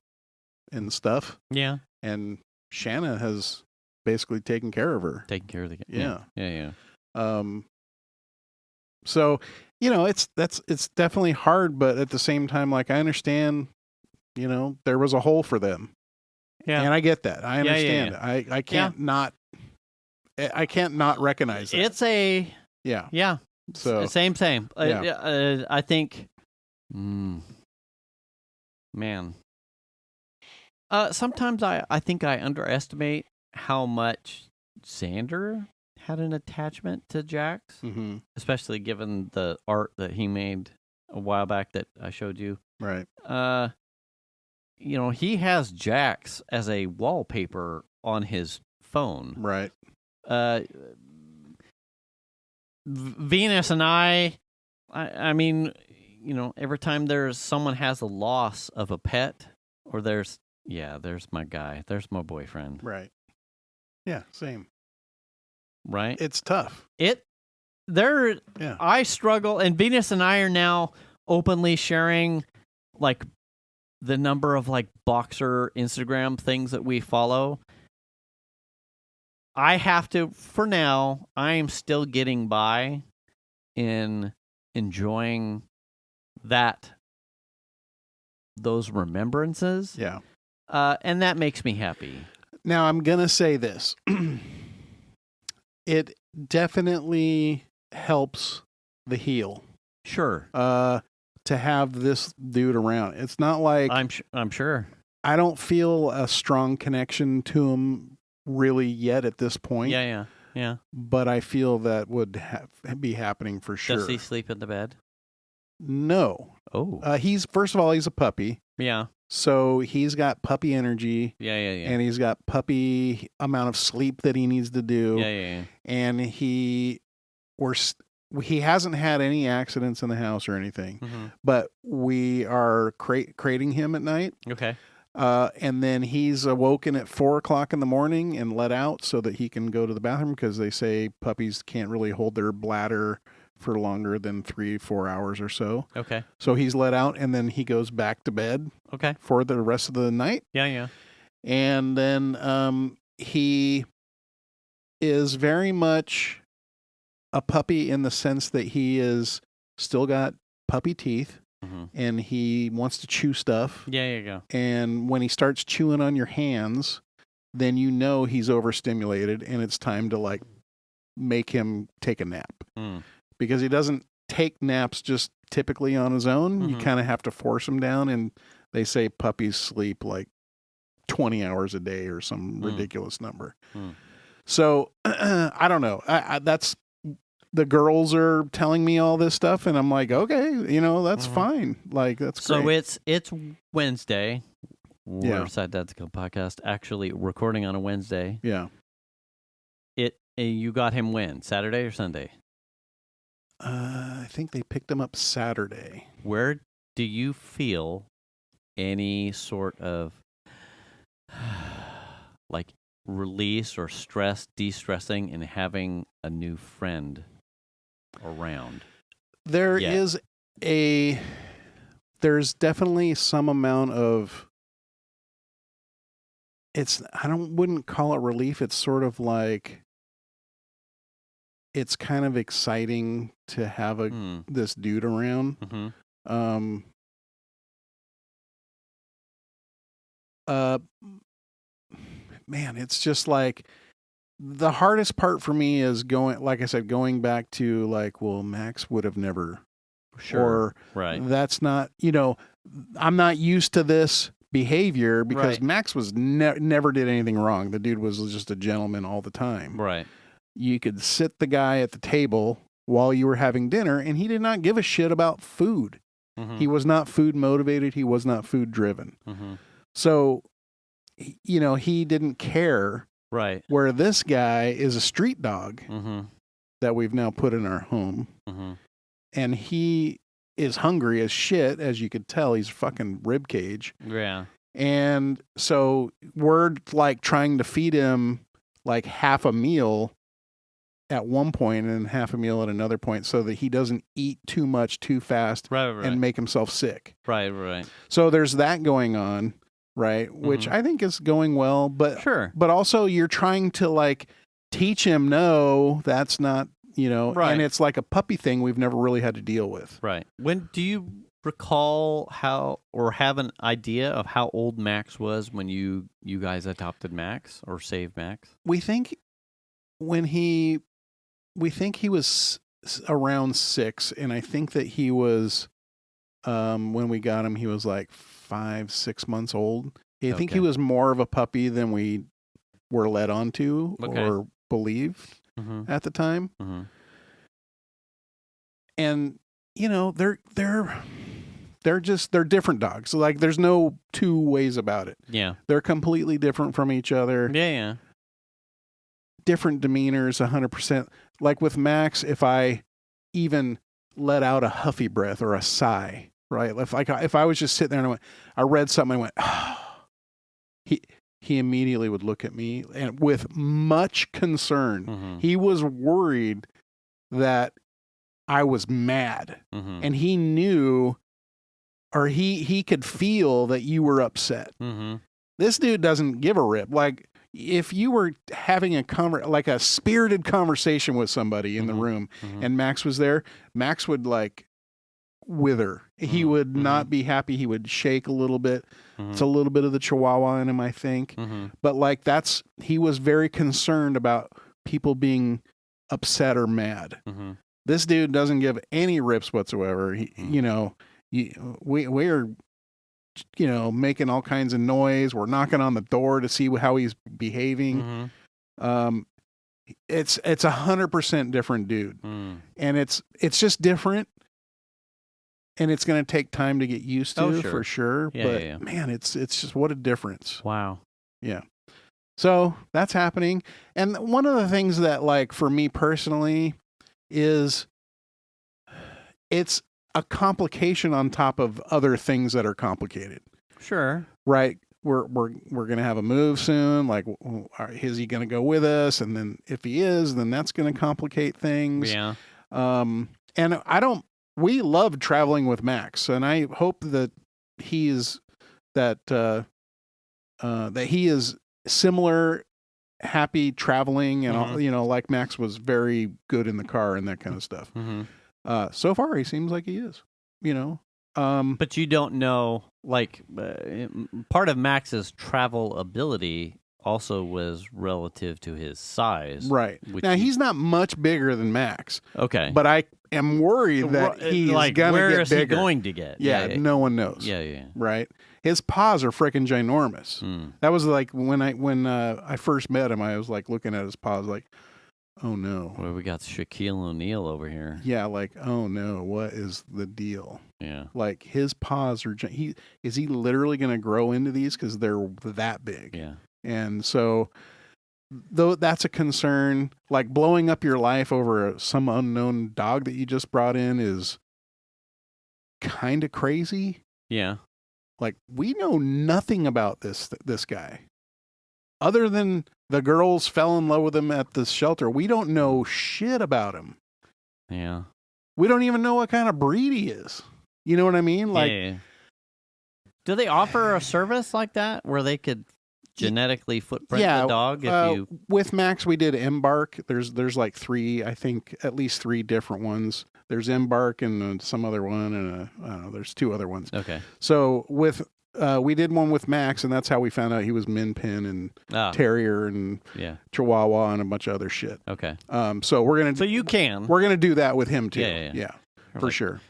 and stuff. Yeah. And Shanna has basically taken care of her. Taking care of the cat. Yeah. So, it's definitely hard, but at the same time, like, I understand, there was a hole for them. Yeah. And I get that. I understand. I can't not recognize that. It's a Yeah. So same. Yeah. I think man. Sometimes I think I underestimate how much Xander had an attachment to Jax, especially given the art that he made a while back that I showed you. Right. He has Jax as a wallpaper on his phone. Right. Venus and I mean, every time someone has a loss of a pet, or there's my guy, there's my boyfriend. Right. Yeah, same. Right? It's tough. I struggle, and Venus and I are now openly sharing, like, the number of, like, boxer Instagram things that we follow. I have to, for now, I am still getting by in enjoying those remembrances. Yeah. And that makes me happy. Now, I'm going to say this. It definitely helps the heel. Sure. To have this dude around. It's not like... I'm sure. I don't feel a strong connection to him really yet at this point. Yeah. But I feel that would be happening for sure. Does he sleep in the bed? No. Oh. First of all, he's a puppy. Yeah. So he's got puppy energy. Yeah. And he's got puppy amount of sleep that he needs to do. Yeah. And he hasn't had any accidents in the house or anything. Mm-hmm. But we are crating him at night. Okay. And then he's awoken at 4:00 in the morning and let out so that he can go to the bathroom, because they say puppies can't really hold their bladder for longer than 3-4 hours or so. Okay. So he's let out, and then he goes back to bed. Okay. For the rest of the night. Yeah. And then he is very much a puppy in the sense that he is still got puppy teeth and he wants to chew stuff. Yeah, there you go. And when he starts chewing on your hands, then you know he's overstimulated and it's time to like make him take a nap. Because he doesn't take naps just typically on his own. You kind of have to force him down, and they say puppies sleep like 20 hours a day or some ridiculous number. So I don't know. That's the girls are telling me all this stuff, and I'm like, okay, you know, that's fine. Like that's great. So it's Wednesday. Yeah. We're Sad Dads Club podcast actually recording on a Wednesday. Yeah. You got him when? Saturday or Sunday? I think they picked him up Saturday. Where do you feel any sort of like release or stress, de-stressing in having a new friend around? There's definitely some amount of wouldn't call it relief. It's sort of like it's kind of exciting to have this dude around. Man, it's just like the hardest part for me is going back to like, well, Max would have never, or right. That's not, you know, I'm not used to this behavior because Max was never did anything wrong. The dude was just a gentleman all the time. Right. You could sit the guy at the table while you were having dinner, and he did not give a shit about food. He was not food motivated. He was not food driven. So, you know, he didn't care. Right. Where this guy is a street dog that we've now put in our home. And he is hungry as shit, as you could tell. He's a fucking rib cage. Yeah. And so we're like trying to feed him like half a meal at one point and half a meal at another point so that he doesn't eat too much too fast and make himself sick. Right. So there's that going on, right? Which I think is going well, but but also you're trying to like teach him, no, that's not, you know, and it's like a puppy thing we've never really had to deal with. Right. When do you recall how or have an idea of how old Max was when you guys adopted Max or saved Max? We think he was around 6, and I think that he was when we got him he was like 5-6 months old. I think he was more of a puppy than we were led on to or believed at the time. And you know, they're different dogs. So, like there's no two ways about it. Yeah. They're completely different from each other. Yeah. Different demeanors 100%. Like with Max, if I even let out a huffy breath or a sigh, right? If I was just sitting there and I read something and I went, oh, he immediately would look at me and with much concern. He was worried that I was mad, and he knew, or he could feel that you were upset. This dude doesn't give a rip. Like if you were having like a spirited conversation with somebody in the room, and Max was there, Max would like wither. He would not be happy. He would shake a little bit. It's a little bit of the Chihuahua in him, I think. But like he was very concerned about people being upset or mad. This dude doesn't give any rips whatsoever. You know, we're, you know, making all kinds of noise. We're knocking on the door to see how he's behaving. It's 100% different dude. And it's just different. And it's going to take time to get used to for sure. But man, it's just what a difference. Wow. Yeah. So that's happening. And one of the things that like for me personally is it's a complication on top of other things that are complicated. Sure. Right. We're going to have a move soon. Like, is he going to go with us? And then if he is, then that's going to complicate things. Yeah. And we love traveling with Max, and I hope that that he is similar, happy traveling, and all, like Max was very good in the car and that kind of stuff. So far, he seems like he is. But you don't know, part of Max's travel ability also was relative to his size. Right. Now, he's not much bigger than Max. Okay. But I am worried that he's going to get bigger. Where is he going to get? Yeah, no one knows. Yeah. Right? His paws are freaking ginormous. That was like when I first met him, I was like looking at his paws like, oh no. Well, we got Shaquille O'Neal over here. Yeah, like, oh no, what is the deal? Yeah. Like his paws are, is he literally going to grow into these? Because they're that big. Yeah. And so, though that's a concern, like blowing up your life over some unknown dog that you just brought in is kind of crazy. Yeah. Like, we know nothing about this guy. Other than the girls fell in love with him at the shelter, we don't know shit about him. Yeah. We don't even know what kind of breed he is. You know what I mean? Like, yeah. Do they offer a service like that where they could genetically footprint the dog? With Max, we did Embark. There's like at least three different ones. There's Embark and some other one, and there's two other ones. Okay. So we did one with Max, and that's how we found out he was Min Pin and Terrier and Chihuahua and a bunch of other shit. Okay. So we're gonna. So you can. We're gonna do that with him too. Yeah, for sure.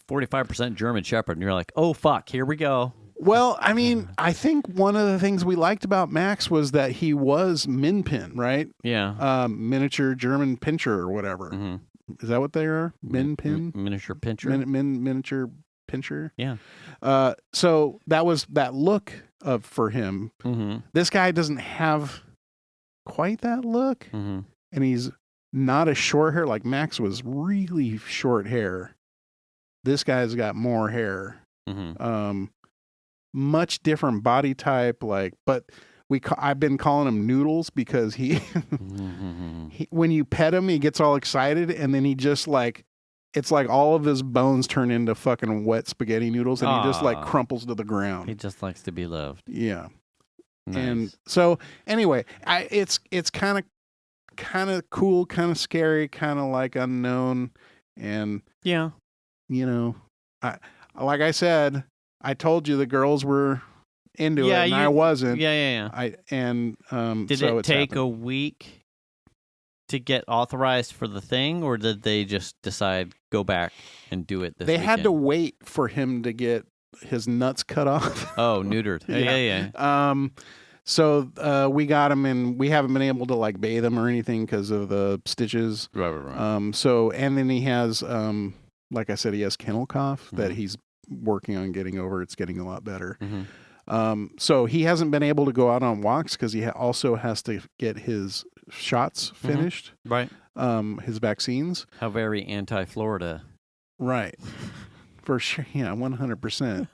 45% German Shepherd, and you're like, oh fuck, here we go. Well, I mean, I think one of the things we liked about Max was that he was Min Pin, right? Yeah. Miniature German Pinscher or whatever. Mm-hmm. Is that what they are? Min Pin? Miniature Pinscher? Miniature Pinscher? Yeah. So that was that look for him. Mm-hmm. This guy doesn't have quite that look. Mm-hmm. And he's not as short hair. Like Max was really short hair. This guy's got more hair. Mm-hmm. Much different body type, but I've been calling him Noodles because he, when you pet him, he gets all excited, and then he just it's like all of his bones turn into fucking wet spaghetti noodles, and he just crumples to the ground. He just likes to be loved. Yeah. Nice. And so anyway, it's kind of cool, kind of scary, kind of like unknown, and like I said, I told you the girls were into it, and I wasn't. Yeah. Did it take a week to get authorized for the thing, or did they just decide go back and do it this weekend? They had to wait for him to get his nuts cut off. Oh, neutered. Yeah. So we got him, and we haven't been able to bathe him or anything because of the stitches. Right. So, and then he has, like I said, he has kennel cough that he's working on getting over. It's getting a lot better. Mm-hmm. So he hasn't been able to go out on walks because he also has to get his shots finished. Right. His vaccines. How very anti-Florida. Right. For sure. Yeah, 100%.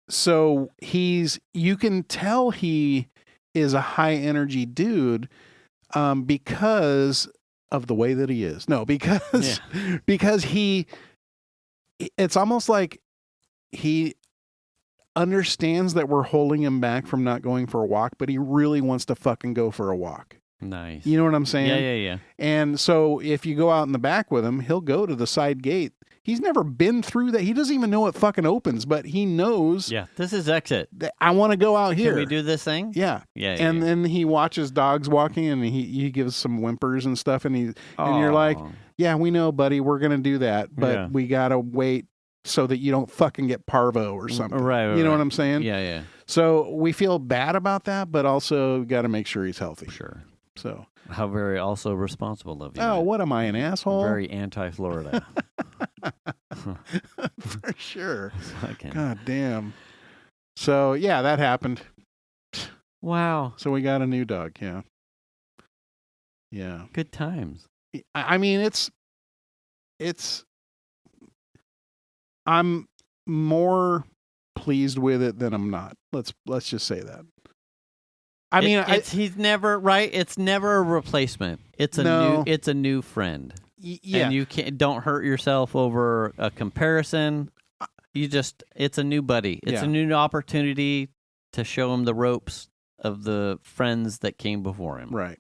So you can tell he is a high energy dude because of the way that he is. No, because it's almost like he understands that we're holding him back from not going for a walk, but he really wants to fucking go for a walk. Nice. You know what I'm saying? Yeah. And so if you go out in the back with him, he'll go to the side gate. He's never been through that. He doesn't even know it fucking opens, but he knows. Yeah, this is exit. I want to go out here. Can we do this thing? Yeah. And then he watches dogs walking, and he gives some whimpers and stuff, and you're like, yeah, we know, buddy, we're gonna do that, but we gotta wait so that you don't fucking get parvo or something. Right. You know what I'm saying? Yeah. So we feel bad about that, but also got to make sure he's healthy. Sure. So how very also responsible of you. Oh, what am I, an asshole? Very anti-Florida. For sure. Fucking. God damn. So yeah, that happened. Wow. So we got a new dog. Yeah. Yeah. Good times. I mean, it's. I'm more pleased with it than I'm not. Let's just say that. I mean, he's never right. It's never a replacement. It's a new friend. Yeah, and don't hurt yourself over a comparison. It's a new buddy. It's a new opportunity to show him the ropes of the friends that came before him. Right.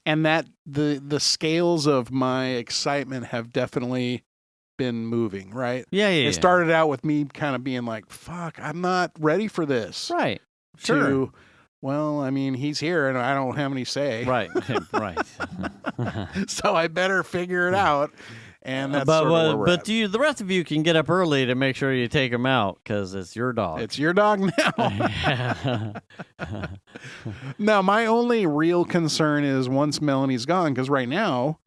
And that the scales of my excitement have definitely been moving, right? Yeah. It started out with me kind of being like, fuck, I'm not ready for this. Right. Sure. To, well, I mean, he's here and I don't have any say. Right. Right. So I better figure it out. And that's sort of where we're at. The rest of you can get up early to make sure you take him out because it's your dog. It's your dog now. Now, my only real concern is once Melanie's gone, because right now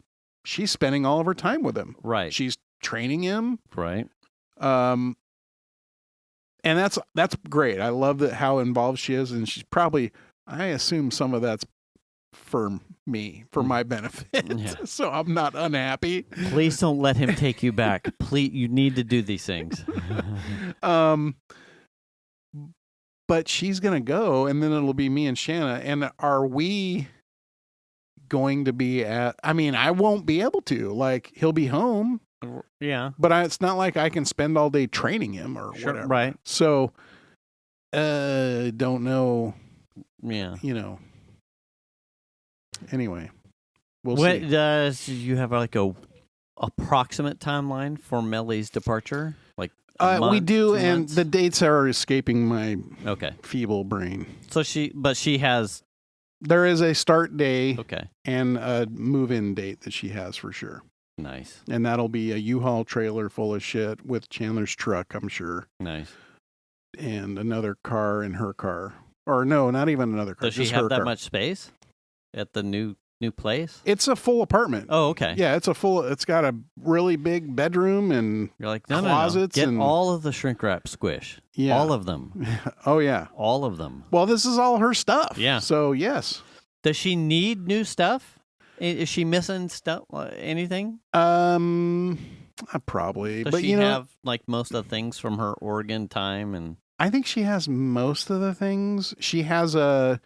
she's spending all of her time with him. Right. She's training him. Right. And that's great. I love how involved she is, and she's probably, I assume some of that's for me, for my benefit. Yeah. So I'm not unhappy. Please don't let him take you back. Please, you need to do these things. But she's going to go, and then it'll be me and Shanna. And are we going to be I mean, I won't be able to. Like, he'll be home. Yeah. But it's not like I can spend all day training him or whatever. Right. So, don't know. Yeah. Anyway, we'll see. Does you have like a approximate timeline for Mellie's departure? Like we do, 2 and months? the dates are escaping my Okay. feeble brain. So she has. There is a start day Okay. and a move-in date that she has for sure. Nice. And that'll be a U-Haul trailer full of shit with Chandler's truck, I'm sure. Nice. And another car in her car. Or no, not even another car. Does she just have her that car. much space at the new place? It's a full apartment. Oh, okay. Yeah, it's got a really big bedroom and You're like, no. closets Get and all of the shrink wrap squish. Yeah. All of them. Oh, yeah. All of them. Well, this is all her stuff. Yeah. So, yes. Does she need new stuff? Is she missing stuff? Anything? Probably. Does but she you know, have like most of the things from her Oregon time? And I think she has most of the things. She is a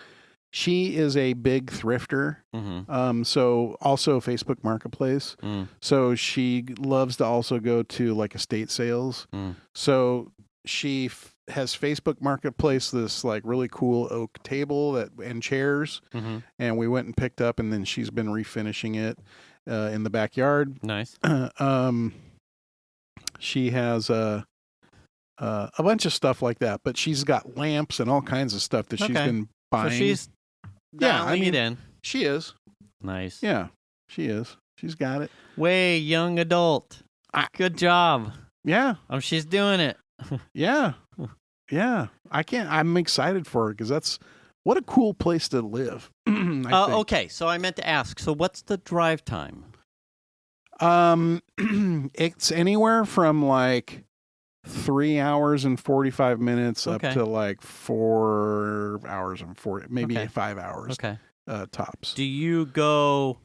big thrifter. mm-hmm. So also Facebook Marketplace. Mm. So she loves to also go to like estate sales. Mm. So she has Facebook Marketplace this like really cool oak table and chairs, Mm-hmm. and we went and picked up, and then she's been refinishing it in the backyard. Nice. She has a bunch of stuff like that, but she's got lamps and all kinds of stuff that she's been buying. So she's dialing it in. She is. Nice. Yeah, she is. She's got it. Way young adult. Good job. Yeah. She's doing it. Yeah. Yeah. I'm excited for her because what a cool place to live. I think. Okay. So I meant to ask. So what's the drive time? It's anywhere from like 3 hours and 45 minutes up to like 4 hours and 40, maybe 5 hours. Okay. Tops. Do you go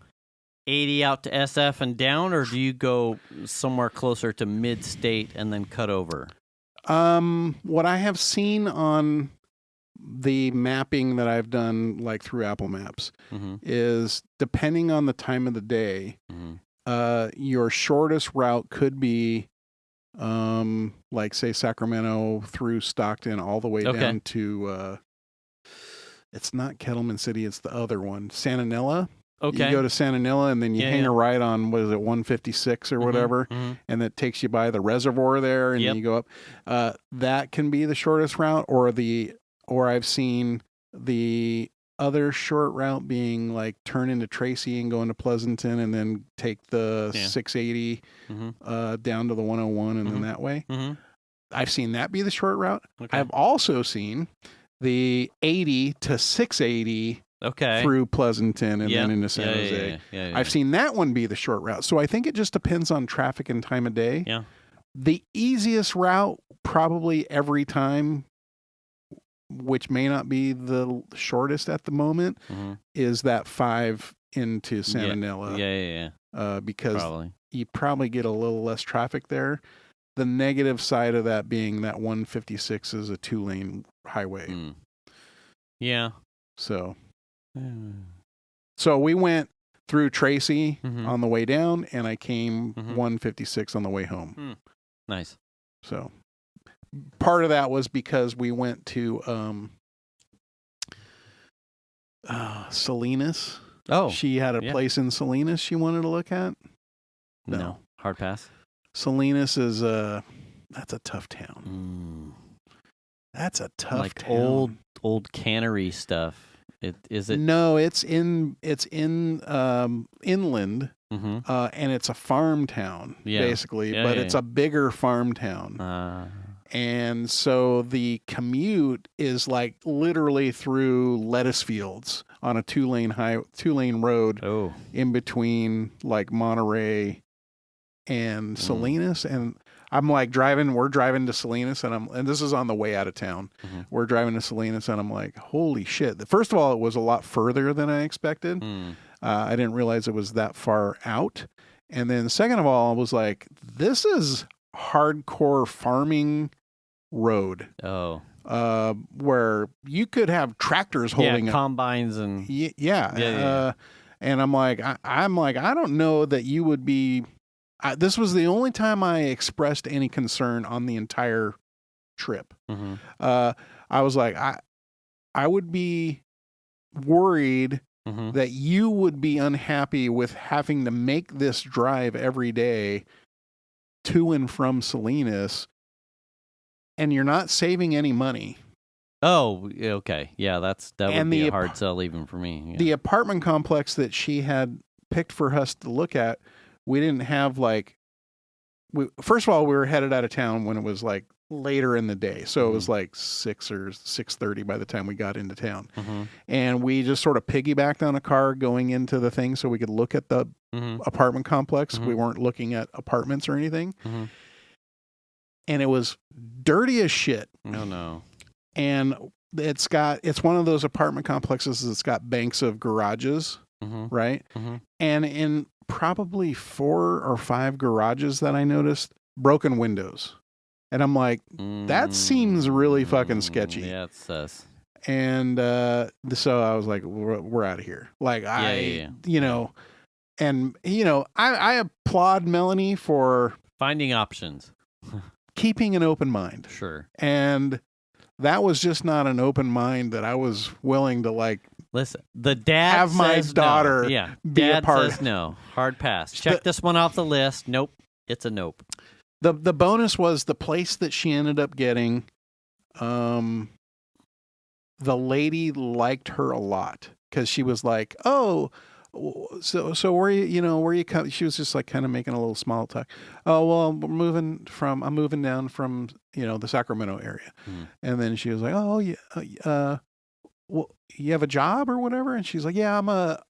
80 out to SF and down, or do you go somewhere closer to mid-state and then cut over? What I have seen on the mapping that I've done, like through Apple Maps, Mm-hmm. is depending on the time of the day, Mm-hmm. Your shortest route could be, like say Sacramento through Stockton all the way down to, it's not Kettleman City, it's the other one, Santanella. Okay. You go to Santanella and then you hang a right on, 156 or whatever, Mm-hmm. and that takes you by the reservoir there, and you go up. That can be the shortest route, or I've seen the other short route being like turn into Tracy and go into Pleasanton and then take the 680 down to the 101 and then that way. Mm-hmm. I've seen that be the short route. Okay. I've also seen the 80 to 680 through Pleasanton and then into San Jose. Yeah. I've seen that one be the short route. So I think it just depends on traffic and time of day. Yeah. The easiest route probably every time, which may not be the shortest at the moment, is that 5 into Santanella. Yeah. Because you probably get a little less traffic there. The negative side of that being that 156 is a 2-lane highway. Mm. Yeah. So we went through Tracy on the way down, and I came 156 on the way home. Nice. So, part of that was because we went to Salinas. Oh, She had a place in Salinas she wanted to look at. No. Hard pass. Salinas is that's a tough town. That's a tough town. Old cannery stuff. Is it? No, it's in inland, and it's a farm town basically, but it's a bigger farm town. And so the commute is like literally through lettuce fields on a two lane road in between like Monterey and Salinas. And I'm like we're driving to Salinas and this is on the way out of town. We're driving to Salinas and I'm like, holy shit. First of all, it was a lot further than I expected. I didn't realize it was that far out. And then second of all, I was like, this is hardcore farming road. Where you could have tractors holding combines and and I'm like, I don't know that you would be. This was the only time I expressed any concern on the entire trip. I was like, I would be worried that you would be unhappy with having to make this drive every day to and from Salinas, and you're not saving any money. Oh, okay. Yeah, that would be a hard sell even for me. Yeah. The apartment complex that she had picked for us to look at, we didn't have first of all, we were headed out of town when it was like later in the day. So it was like 6 or 6:30 by the time we got into town. And we just sort of piggybacked on a car going into the thing so we could look at the apartment complex. We weren't looking at apartments or anything. And it was dirty as shit. Oh no. And it's one of those apartment complexes that's got banks of garages, right? And in probably 4 or 5 garages that I noticed, broken windows. And I'm like, that seems really fucking sketchy. Yeah, it's sus. And so I was like, we're out of here. Like, you know, and, you know, I applaud Melanie for finding options, keeping an open mind. Sure. And that was just not an open mind that I was willing to like. Listen, the dad have my says daughter no. Yeah, be dad a part. Says no. Hard pass. Check this one off the list. Nope. It's a nope. The bonus was the place that she ended up getting. The lady liked her a lot because she was like, "Oh, so where you come?" She was just like kind of making a little small talk. "Oh, well, I'm moving down from the Sacramento area," and then she was like, "Oh, yeah, well, you have a job or whatever?" And she's like, "Yeah, I'm a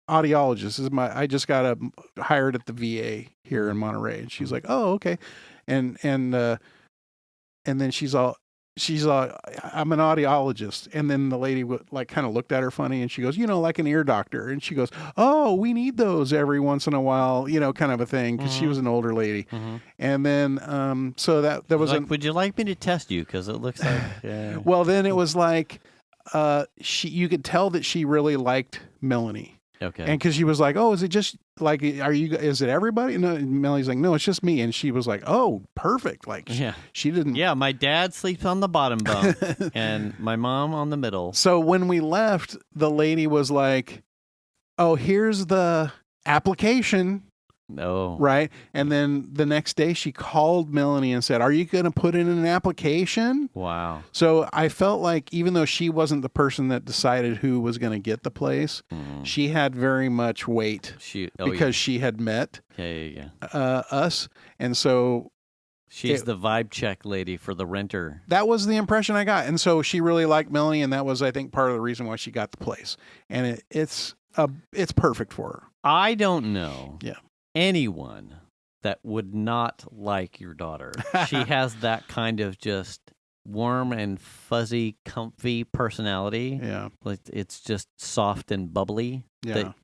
audiologist. I just got hired at the VA here in Monterey." And she's like, "Oh, okay," and then she's all, "I'm an audiologist." And then the lady like kind of looked at her funny and she goes, "Like an ear doctor." And she goes, "Oh, we need those every once in a while," kind of a thing. Cause she was an older lady. And then, so that was like, would you like me to test you? Cause it looks like, well, then it was like, you could tell that she really liked Melanie. Okay. And cause she was like, "Oh, is it just like, is it everybody?" No, Melanie's like, "No, it's just me." And she was like, "Oh, perfect." Like she didn't. Yeah. My dad sleeps on the bottom bunk and my mom on the middle. So when we left, the lady was like, "Oh, here's the application." No. Right. And then the next day she called Melanie and said, "Are you going to put in an application?" Wow. So I felt like even though she wasn't the person that decided who was going to get the place, she had very much weight because she had met us. And so she's the vibe check lady for the renter. That was the impression I got. And so she really liked Melanie. And that was, I think, part of the reason why she got the place. And it's perfect for her. I don't know. Yeah. Anyone that would not like your daughter. She has that kind of just warm and fuzzy, comfy personality. Yeah. Like it's just soft and bubbly. Yeah. That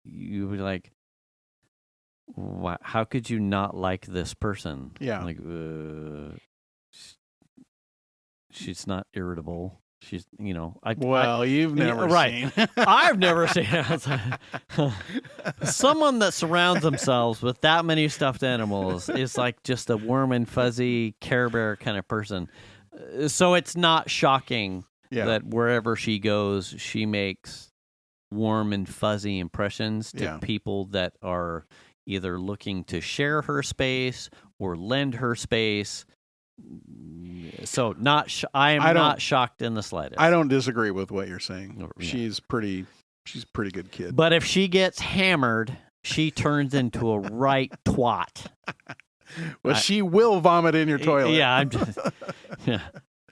you would like, how could you not like this person? Yeah. Like, she's not irritable. She's, You've never right. seen. I've never seen someone that surrounds themselves with that many stuffed animals is like just a warm and fuzzy Care Bear kind of person. So it's not shocking that wherever she goes, she makes warm and fuzzy impressions to people that are either looking to share her space or lend her space. So I am not shocked in the slightest. I don't disagree with what you're saying. Yeah. She's pretty good kid. But if she gets hammered, she turns into a right twat. Well, she will vomit in your toilet. Yeah, I'm just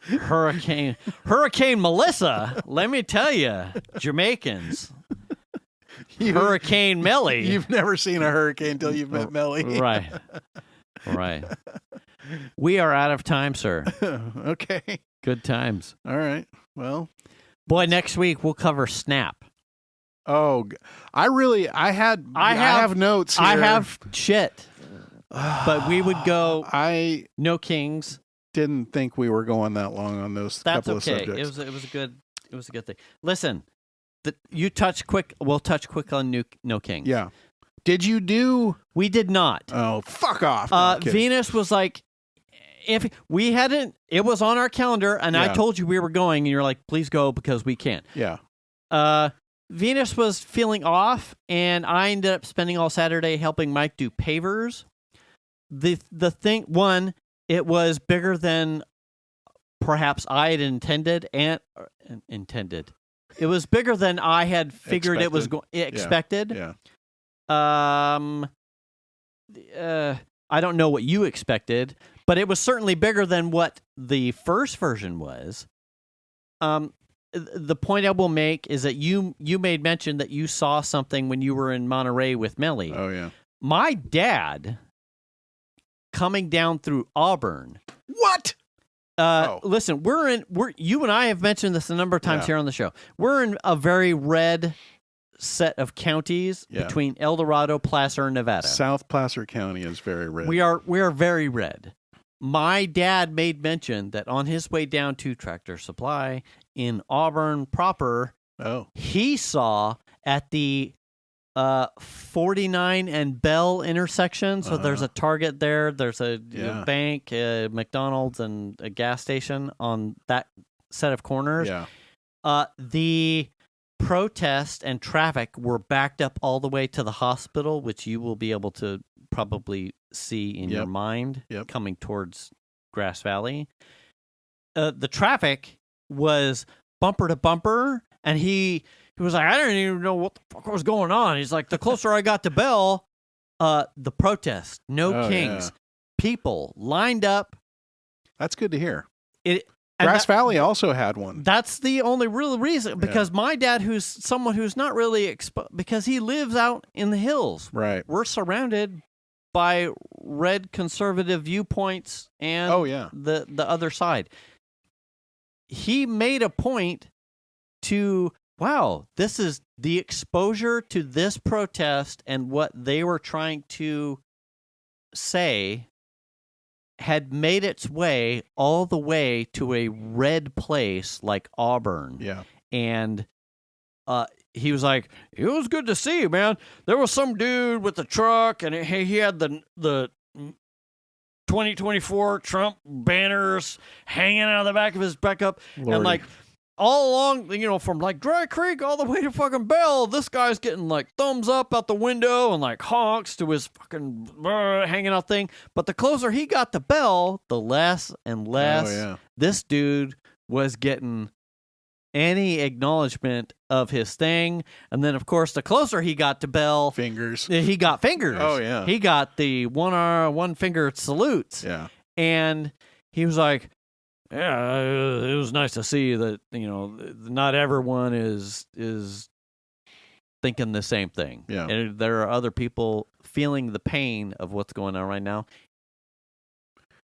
Hurricane Melissa. Let me tell you, Jamaicans. Hurricane Melly. You've never seen a hurricane until you've met Melly. Right. We are out of time, sir. Okay. Good times. All right. Well, boy, next week we'll cover Snap. Oh, I have notes here. I have shit. But we would go. No kings. Didn't think we were going that long on those couple of subjects. It was a good thing. Listen, you touch quick. We'll touch quick on no kings. Yeah. Did you do? We did not. Oh, fuck off! No, Venus was like, if we hadn't, it was on our calendar, and I told you we were going, and you're like, please go because we can't. Yeah. Venus was feeling off, and I ended up spending all Saturday helping Mike do pavers. The thing, one, it was bigger than perhaps I had intended. It was bigger than I had figured it was expected. Yeah. I don't know what you expected, but it was certainly bigger than what the first version was. The point I will make is that you made mention that you saw something when you were in Monterey with Melly. Oh, yeah. My dad coming down through Auburn. What? Listen, you and I have mentioned this a number of times here on the show. We're in a very red set of counties between El Dorado, Placer, and Nevada. South Placer County is very red. We are very red. My dad made mention that on his way down to Tractor Supply in Auburn proper, he saw at the 49 and Bell intersection. So there's a Target there. There's a bank, McDonald's, and a gas station on that set of corners. Yeah. The protest and traffic were backed up all the way to the hospital, which you will be able to probably see in your mind coming towards Grass Valley. The traffic was bumper to bumper, and he was like, I didn't even know what the fuck was going on. He's like, the closer I got to Bell, the protest, no kings, people lined up. That's good to hear. Grass Valley also had one. That's the only real reason, because my dad, who's someone who's not really because he lives out in the hills. Right. We're surrounded by red conservative viewpoints and the other side. He made a point to, this is the exposure to this protest and what they were trying to say had made its way all the way to a red place like Auburn. Yeah. And he was like, it was good to see, man. There was some dude with the truck, and he had the 2024 Trump banners hanging out of the back of his pickup. Lordy. And like all along, from like Dry Creek all the way to fucking Bell, this guy's getting like thumbs up out the window and like honks to his fucking hanging out thing. But the closer he got to Bell, the less and less this dude was getting any acknowledgement of his thing. And then, of course, the closer he got to Bell, he got fingers. Oh, yeah. He got the one finger salutes. Yeah. And he was like, yeah, it was nice to see that, not everyone is thinking the same thing. Yeah. And there are other people feeling the pain of what's going on right now.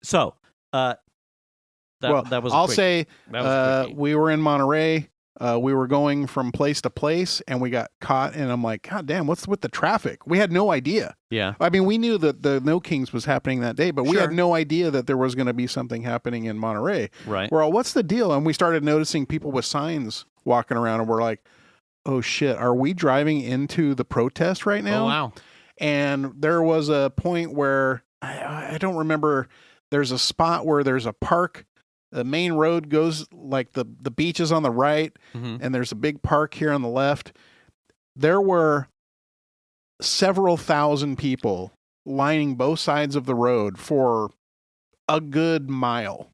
So, that was I'll say we were in Monterey. We were going from place to place, and we got caught. And I'm like, God damn, what's with the traffic? We had no idea. Yeah. I mean, we knew that the No Kings was happening that day, but we Sure. had no idea that there was going to be something happening in Monterey. Right. We're all, what's the deal? And we started noticing people with signs walking around, and we're like, oh shit, are we driving into the protest right now? Oh, wow. And there was a point where I don't remember. There's a spot where there's a park. The main road goes like the beach is on the right, Mm-hmm. and there's a big park here on the left. There were several thousand people lining both sides of the road for a good mile.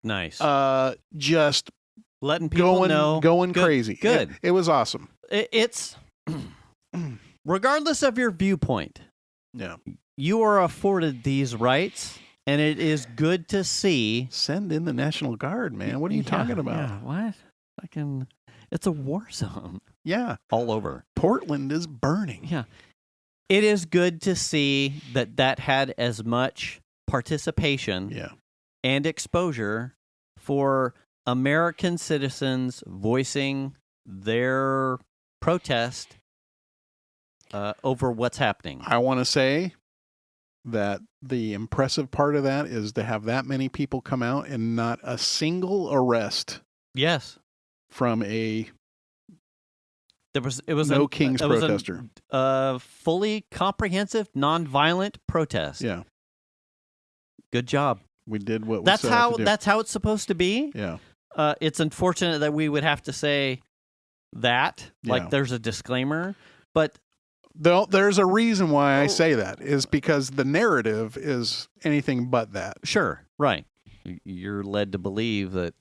Nice. Just Letting people know. going Good. crazy. Good. It was awesome. It's regardless of your viewpoint, Yeah. you are afforded these rights, and it is good to see. Send in the National Guard, man. What are you talking about? Yeah, what? It's a war zone Yeah. all over. Portland is burning. Yeah. It is good to see that had as much participation Yeah. and exposure for American citizens voicing their protest over what's happening. I want to say that the impressive part of that is to have that many people come out and not a single arrest Yes. from a It was No Kings protester. A fully comprehensive, nonviolent protest. Yeah. Good job. We did what we That's set out how to do. that's how it's supposed to be. Yeah. It's unfortunate that we would have to say that, like Yeah. there's a disclaimer, but There's a reason why I say that is because the narrative is anything but that. sure, right. You're led to believe that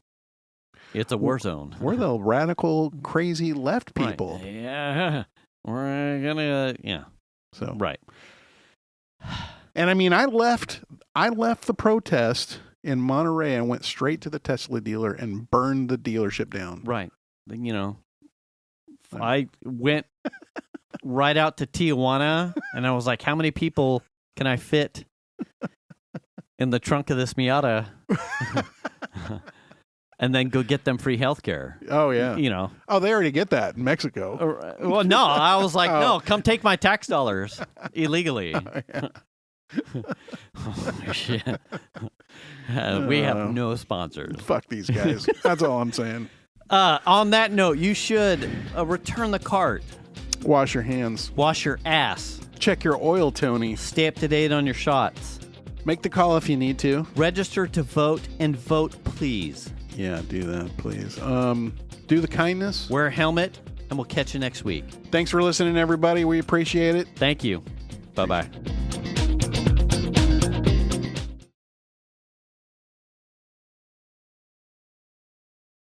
it's a war zone. We're the radical, crazy left Right. people. Yeah. We're gonna, yeah. So Right. And I mean, I left the protest in Monterey and went straight to the Tesla dealer and burned the dealership down. Right. I went right out to Tijuana, and I was like, how many people can I fit in the trunk of this Miata? And then go get them free health care. Oh yeah. Oh, they already get that in Mexico. Well, no, I was like, Oh. no, come take my tax dollars illegally. Yeah. Oh, shit. We have no sponsors. Fuck these guys. That's all I'm saying. On that note, you should return the cart. Wash your hands. Wash your ass. Check your oil, Tony. Stay up to date on your shots. Make the call if you need to. Register to vote and vote, please. Yeah, do that, please. Do the kindness. Wear a helmet, and we'll catch you next week. Thanks for listening, everybody. We appreciate it. Thank you. Bye-bye.